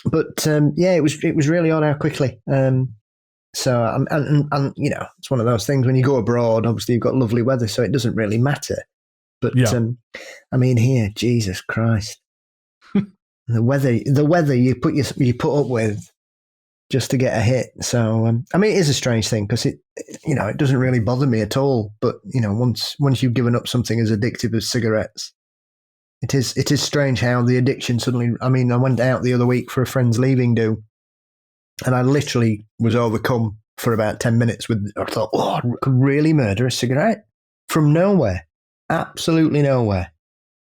But it was really odd how quickly. So, and it's one of those things when you go abroad, obviously you've got lovely weather, so it doesn't really matter. But I mean, here, Jesus Christ, the weather you put up with just to get a hit. So, I mean, it is a strange thing because it doesn't really bother me at all. But once you've given up something as addictive as cigarettes, it is strange how the addiction suddenly. I mean, I went out the other week for a friend's leaving do, and I literally was overcome for about 10 minutes I thought, I could really murder a cigarette from nowhere. Absolutely nowhere.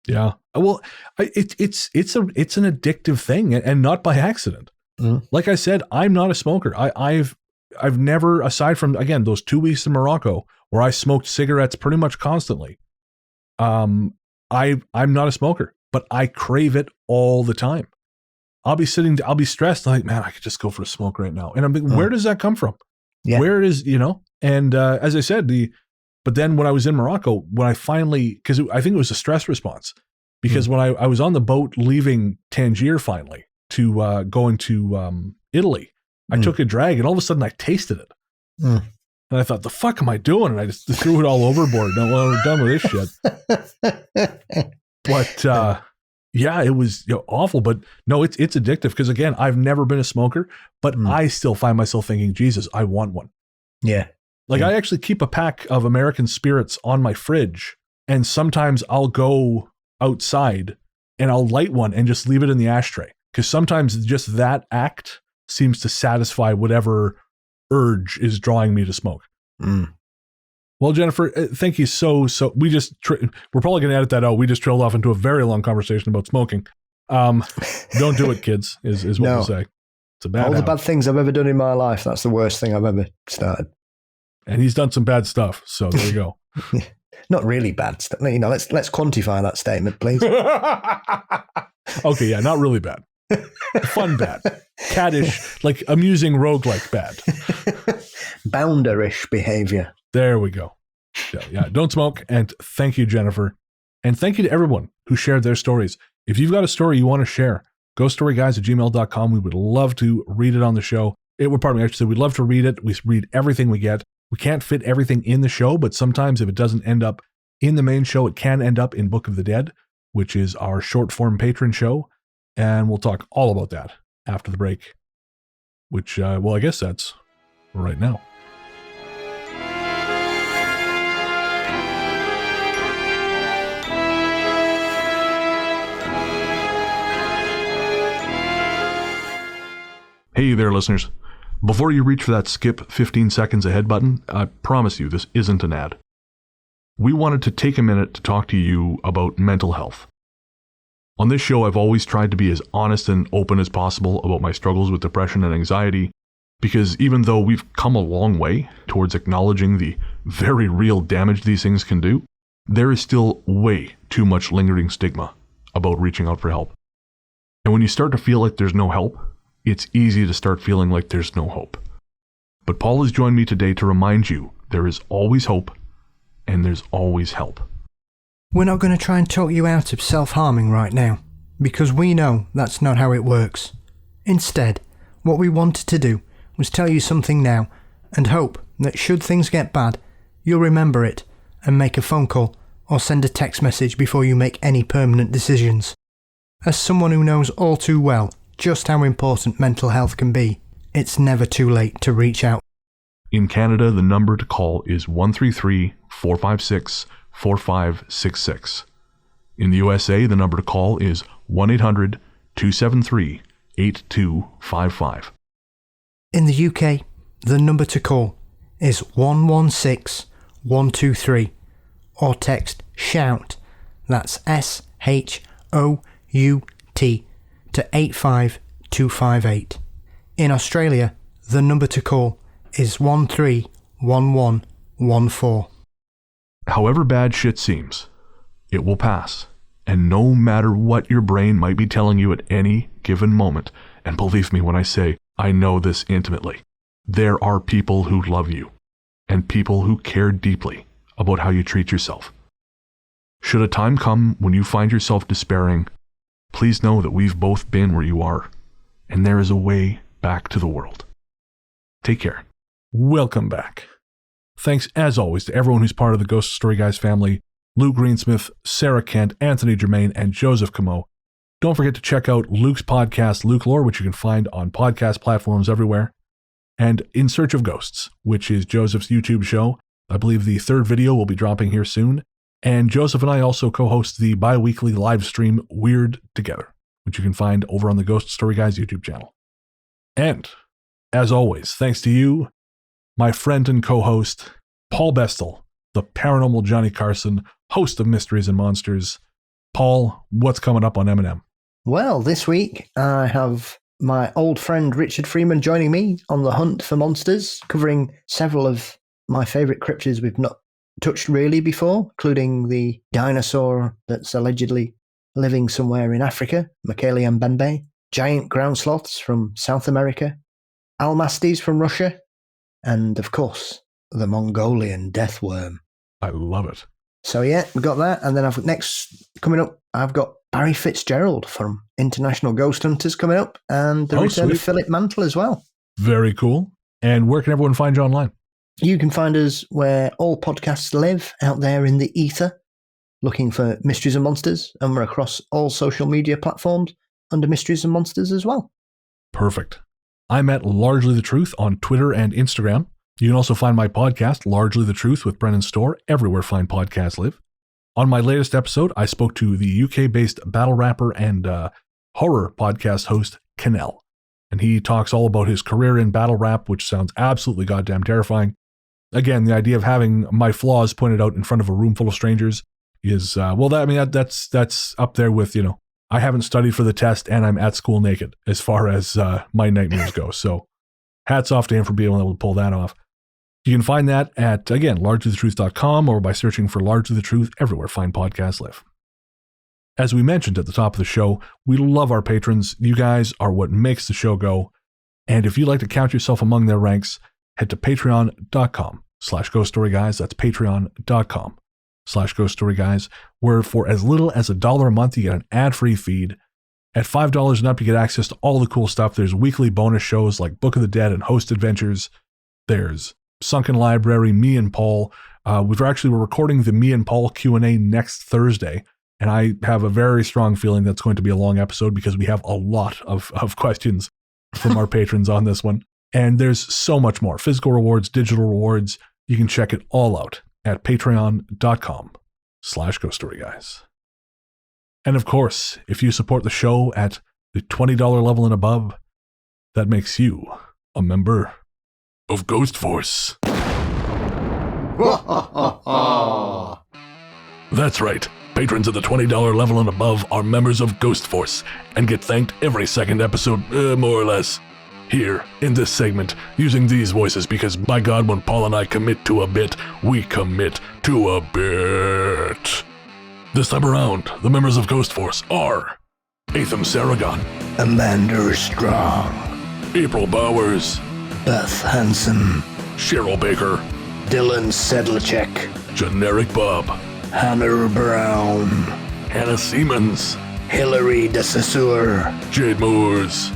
Yeah. Well, it's an addictive thing, and not by accident. Mm. Like I said, I'm not a smoker. I've never, aside from again those 2 weeks in Morocco where I smoked cigarettes pretty much constantly. I'm not a smoker, but I crave it all the time. I'll be stressed. I'm like, man, I could just go for a smoke right now. And I'm like, where does that come from? Yeah. Where is, and as I said, but then when I was in Morocco, when I finally, because I think it was a stress response, because when I was on the boat leaving Tangier finally to going to Italy, I took a drag and all of a sudden I tasted it. And I thought, the fuck am I doing? And I just threw it all overboard. No, well, we're done with this shit. But yeah, it was awful. But no, it's addictive because, again, I've never been a smoker, but I still find myself thinking, Jesus, I want one. Yeah. Like I actually keep a pack of American Spirits on my fridge, and sometimes I'll go outside and I'll light one and just leave it in the ashtray because sometimes just that act seems to satisfy whatever urge is drawing me to smoke. Well, Jennifer, thank you so. We just we're probably going to edit that out. We just trailed off into a very long conversation about smoking. Don't do it, kids. Is what we'll say. It's a bad. All the habit. bad things I've ever done in my life. That's the worst thing I've ever started. And he's done some bad stuff. So there you go. Not really bad stuff. Let's quantify that statement, please. Okay, yeah, not really bad. Fun bad. Caddish, like amusing roguelike bad. Bounderish behavior. There we go. Yeah, don't smoke. And thank you, Jennifer. And thank you to everyone who shared their stories. If you've got a story you want to share, ghoststoryguys@gmail.com. We would love to read it on the show. We'd love to read it. We read everything we get. We can't fit everything in the show, but sometimes if it doesn't end up in the main show, it can end up in Book of the Dead, which is our short form patron show. And we'll talk all about that after the break, which, I guess that's right now. Hey there, listeners. Before you reach for that skip 15 seconds ahead button, I promise you this isn't an ad. We wanted to take a minute to talk to you about mental health. On this show, I've always tried to be as honest and open as possible about my struggles with depression and anxiety, because even though we've come a long way towards acknowledging the very real damage these things can do, there is still way too much lingering stigma about reaching out for help. And when you start to feel like there's no help, it's easy to start feeling like there's no hope. But Paul has joined me today to remind you there is always hope and there's always help. We're not going to try and talk you out of self-harming right now, because we know that's not how it works. Instead, what we wanted to do was tell you something now and hope that should things get bad, you'll remember it and make a phone call or send a text message before you make any permanent decisions. As someone who knows all too well just how important mental health can be, it's never too late to reach out. In Canada, the number to call is 133-456-4566. In the USA, the number to call is 1-800-273-8255. In the UK, the number to call is 116-123 or text SHOUT, that's SHOUT, to 85258. In Australia, the number to call is 131114. However bad shit seems, it will pass. And no matter what your brain might be telling you at any given moment, and believe me when I say I know this intimately, there are people who love you, and people who care deeply about how you treat yourself. Should a time come when you find yourself despairing, please know that we've both been where you are, and there is a way back to the world. Take care. Welcome back. Thanks, as always, to everyone who's part of the Ghost Story Guys family: Luke Greensmith, Sarah Kent, Anthony Germaine, and Joseph Camo. Don't forget to check out Luke's podcast, Luke Lore, which you can find on podcast platforms everywhere, and In Search of Ghosts, which is Joseph's YouTube show. I believe the third video will be dropping here soon. And Joseph and I also co-host the bi-weekly live stream Weird Together, which you can find over on the Ghost Story Guys YouTube channel. And, as always, thanks to you, my friend and co-host, Paul Bestall, the paranormal Johnny Carson, host of Mysteries and Monsters. Paul, what's coming up on M&M? Well, this week I have my old friend Richard Freeman joining me on the hunt for monsters, covering several of my favourite cryptids we've not touched really before, including the dinosaur that's allegedly living somewhere in Africa, Michaelia mbembe, giant ground sloths from South America, almasties from Russia, and, of course, the Mongolian death worm. I love it. So, yeah, we've got that. And then coming up, I've got Barry Fitzgerald from International Ghost Hunters coming up, and the return of Philip Mantle as well. Very cool. And where can everyone find you online? You can find us where all podcasts live, out there in the ether, looking for Mysteries and Monsters, and we're across all social media platforms under Mysteries and Monsters as well. Perfect. I'm at Largely the Truth on Twitter and Instagram. You can also find my podcast, Largely the Truth with Brennan Storr, everywhere fine podcasts live. On my latest episode, I spoke to the UK-based battle rapper and horror podcast host, Kennel. And he talks all about his career in battle rap, which sounds absolutely goddamn terrifying. Again, the idea of having my flaws pointed out in front of a room full of strangers is, that's up there with, I haven't studied for the test and I'm at school naked as far as my nightmares go. So hats off to him for being able to pull that off. You can find that at, again, largelythetruth.com or by searching for Largely the Truth everywhere fine podcasts live. As we mentioned at the top of the show, we love our patrons. You guys are what makes the show go. And if you'd like to count yourself among their ranks, head to patreon.com/ghoststoryguys. That's patreon.com/ghoststoryguys, where for as little as $1 a month, you get an ad-free feed. At $5 and up, you get access to all the cool stuff. There's weekly bonus shows like Book of the Dead and Host Adventures. There's Sunken Library, me and Paul. We're recording the me and Paul Q&A next Thursday, and I have a very strong feeling that's going to be a long episode because we have a lot of questions from our patrons on this one. And there's so much more. Physical rewards, digital rewards. You can check it all out at patreon.com/ghoststoryguys. And of course, if you support the show at the $20 level and above, that makes you a member of Ghost Force. That's right. Patrons at the $20 level and above are members of Ghost Force and get thanked every second episode, more or less. Here, in this segment, using these voices because, by God, when Paul and I commit to a bit, we commit to a bit. This time around, the members of Ghost Force are Atham Saragon, Amanda Strong, April Bowers, Beth Hansen, Cheryl Baker, Dylan Sedlacek, Generic Bob, Hannah Brown, Hannah Siemens, Hilary de Saussure, Jade Moores,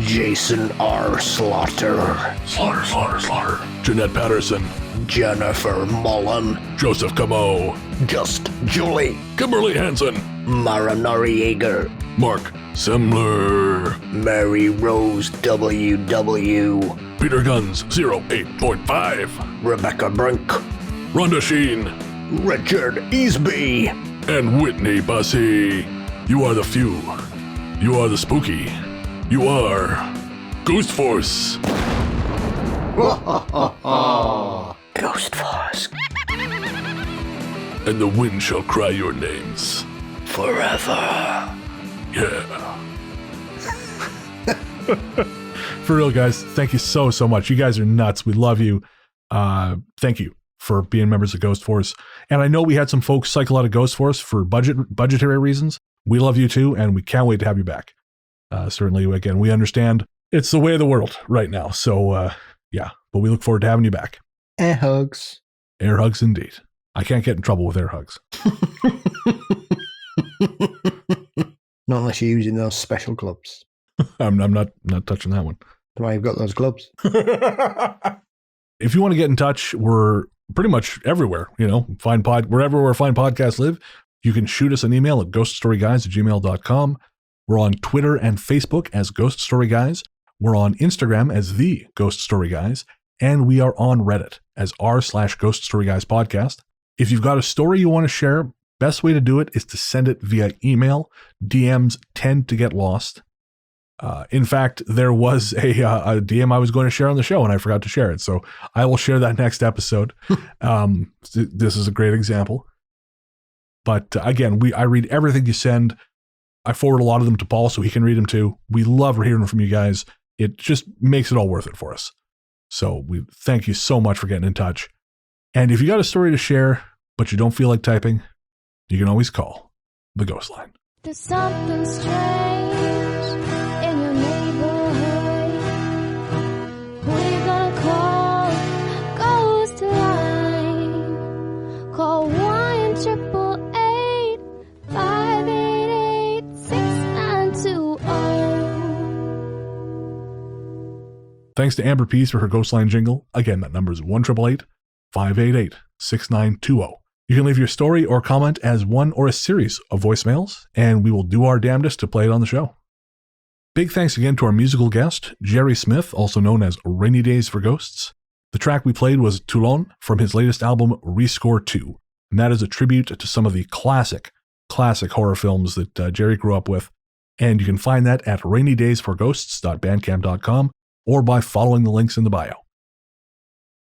Jason R. Slaughter, Slaughter, Jeanette Patterson, Jennifer Mullen, Joseph Camo, Just Julie, Kimberly Hansen, Mara Noriega, Mark Semler, Mary Rose W.W., Peter Guns 08.5, Rebecca Brink, Rhonda Sheen, Richard Easby, and Whitney Bussey. You are the few. You are the spooky. You are Ghost Force. Ghost Force. And the wind shall cry your names. Forever. Yeah. For real, guys, thank you so much. You guys are nuts. We love you. Thank you for being members of Ghost Force. And I know we had some folks cycle out of Ghost Force for budgetary reasons. We love you too, and we can't wait to have you back. Certainly, again, we understand it's the way of the world right now. So, yeah, but we look forward to having you back. Air hugs. Air hugs indeed. I can't get in trouble with air hugs. Not unless you're using those special gloves. I'm not touching that one. That's why you've got those gloves. If you want to get in touch, we're pretty much everywhere. Wherever where fine podcasts live. You can shoot us an email at ghoststoryguys@gmail.com. We're on Twitter and Facebook as Ghost Story Guys. We're on Instagram as The Ghost Story Guys. And we are on Reddit as r/Ghost Story Guys podcast. If you've got a story you want to share, best way to do it is to send it via email. DMs tend to get lost. In fact, there was a DM I was going to share on the show and I forgot to share it. So I will share that next episode. This is a great example. But again, I read everything you send. I forward a lot of them to Paul so he can read them too. We love hearing from you guys. It just makes it all worth it for us. So we thank you so much for getting in touch. And if you got a story to share, but you don't feel like typing, you can always call the Ghost Line. There's something strange in your neighborhood. Who you gonna call? Ghost Line. Call 1-888-588-6920. Thanks to Amber Pease for her Ghost Line jingle. Again, that number is 1-888-588-6920. You can leave your story or comment as one or a series of voicemails, and we will do our damnedest to play it on the show. Big thanks again to our musical guest, Jerry Smith, also known as Rainy Days for Ghosts. The track we played was Toulon from his latest album, Rescore 2, and that is a tribute to some of the classic horror films that Jerry grew up with, and you can find that at rainydaysforghosts.bandcamp.com or by following the links in the bio.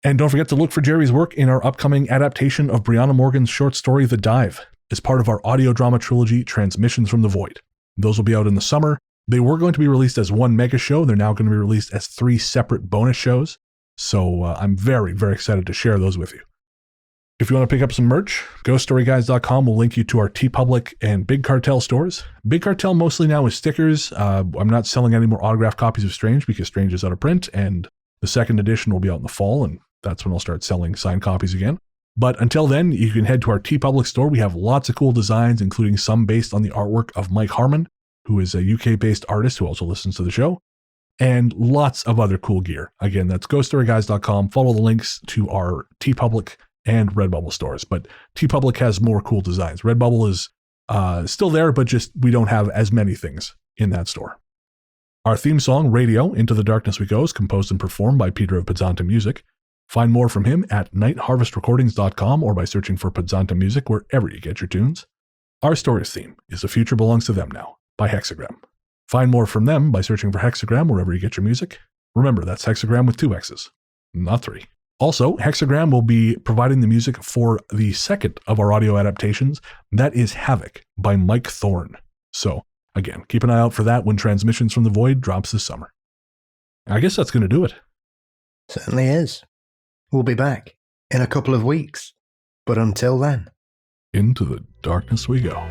And don't forget to look for Jerry's work in our upcoming adaptation of Brianna Morgan's short story, The Dive, as part of our audio drama trilogy, Transmissions from the Void. Those will be out in the summer. They were going to be released as one mega show. They're now going to be released as 3 separate bonus shows. So I'm very, very excited to share those with you. If you want to pick up some merch, ghoststoryguys.com will link you to our TeePublic and Big Cartel stores. Big Cartel mostly now is stickers. I'm not selling any more autographed copies of Strange because Strange is out of print, and the second edition will be out in the fall, and that's when I'll start selling signed copies again. But until then, you can head to our TeePublic store. We have lots of cool designs, including some based on the artwork of Mike Harmon, who is a UK-based artist who also listens to the show, and lots of other cool gear. Again, that's ghoststoryguys.com. Follow the links to our TeePublic and Redbubble stores. But TeePublic has more cool designs. Redbubble is still there, but just we don't have as many things in that store. Our theme song, Radio, Into the Darkness We Go, is composed and performed by Peter of Podzontommusic. Find more from him at nightharvestrecordings.com or by searching for Podzontommusic wherever you get your tunes. Our story's theme is The Future Belongs to Them Now by Hexxagram. Find more from them by searching for Hexxagram wherever you get your music. Remember, that's Hexxagram with 2 X's, not 3. Also, Hexxagram will be providing the music for the second of our audio adaptations. That is Havoc by Mike Thorne. So, again, keep an eye out for that when Transmissions from the Void drops this summer. I guess that's going to do it. Certainly is. We'll be back in a couple of weeks. But until then, into the darkness we go.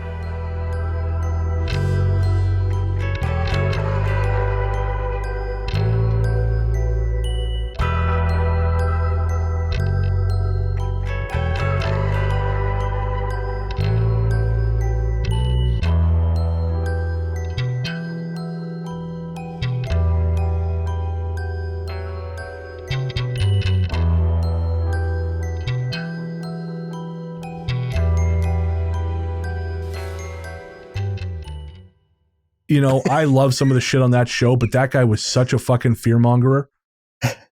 you know, I love some of the shit on that show, but that guy was such a fucking fearmongerer.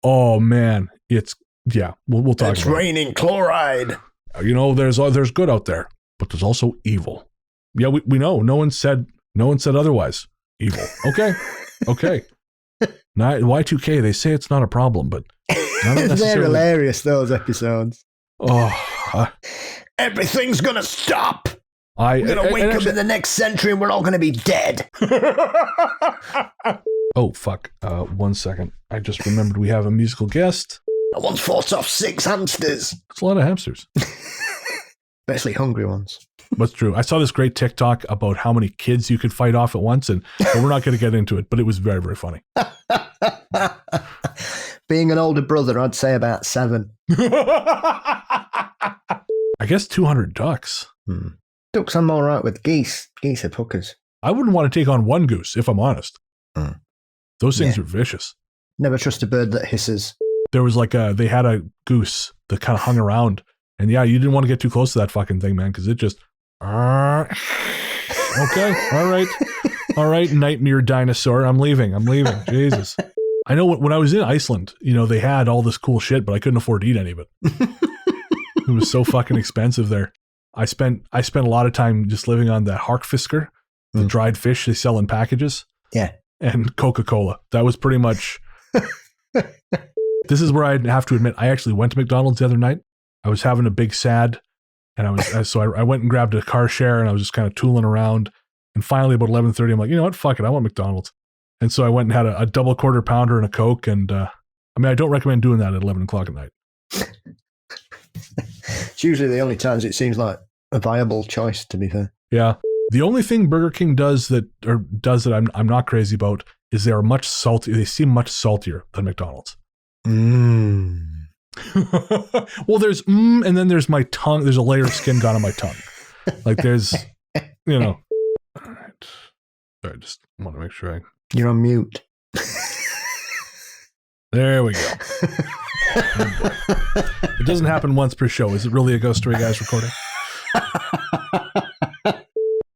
Oh man, we'll talk. It's about raining chloride. You know, there's good out there, but there's also evil. Yeah, we know. No one said otherwise. Evil. Okay. Not Y2K. They say it's not a problem, but not They're necessarily. hilarious, those episodes. Oh, Everything's gonna stop. We're gonna wake up in the next century and we're all gonna be dead. Oh fuck! 1 second. I just remembered we have a musical guest. I once fought off 6 hamsters. It's a lot of hamsters. Especially hungry ones. That's true. I saw this great TikTok about how many kids you could fight off at once, and we're not going to get into it, but it was very, very funny. Being an older brother, I'd say about 7. I guess 200 ducks. Ducks, I'm all right with. Geese are hookers. I wouldn't want to take on one goose, if I'm honest. Those things are vicious. Never trust a bird that hisses. There was they had a goose that kind of hung around, and yeah, you didn't want to get too close to that fucking thing, man, because it just... Okay, all right, nightmare dinosaur, I'm leaving. Jesus. I know when I was in Iceland, you know, they had all this cool shit, but I couldn't afford to eat any of it. It was so fucking expensive there. I spent a lot of time just living on the harkfisker, the dried fish they sell in packages. Yeah. And Coca-Cola. That was pretty much... This is where I'd have to admit, I actually went to McDonald's the other night. I was having a big sad, and I went and grabbed a car share, and I was just kind of tooling around. And finally, about 11:30, I'm like, you know what? Fuck it. I want McDonald's. And so I went and had a double quarter pounder and a Coke. And I don't recommend doing that at 11 o'clock at night. It's usually the only times it seems like a viable choice, to be fair. Yeah. The only thing Burger King does that I'm not crazy about is they are much salty. They seem much saltier than McDonald's. Well, there's and then there's my tongue. There's a layer of skin gone on my tongue. Like there's, you know. All right. I just want to make sure You're on mute. There we go. It doesn't happen once per show. Is it really a Ghost Story Guys recording?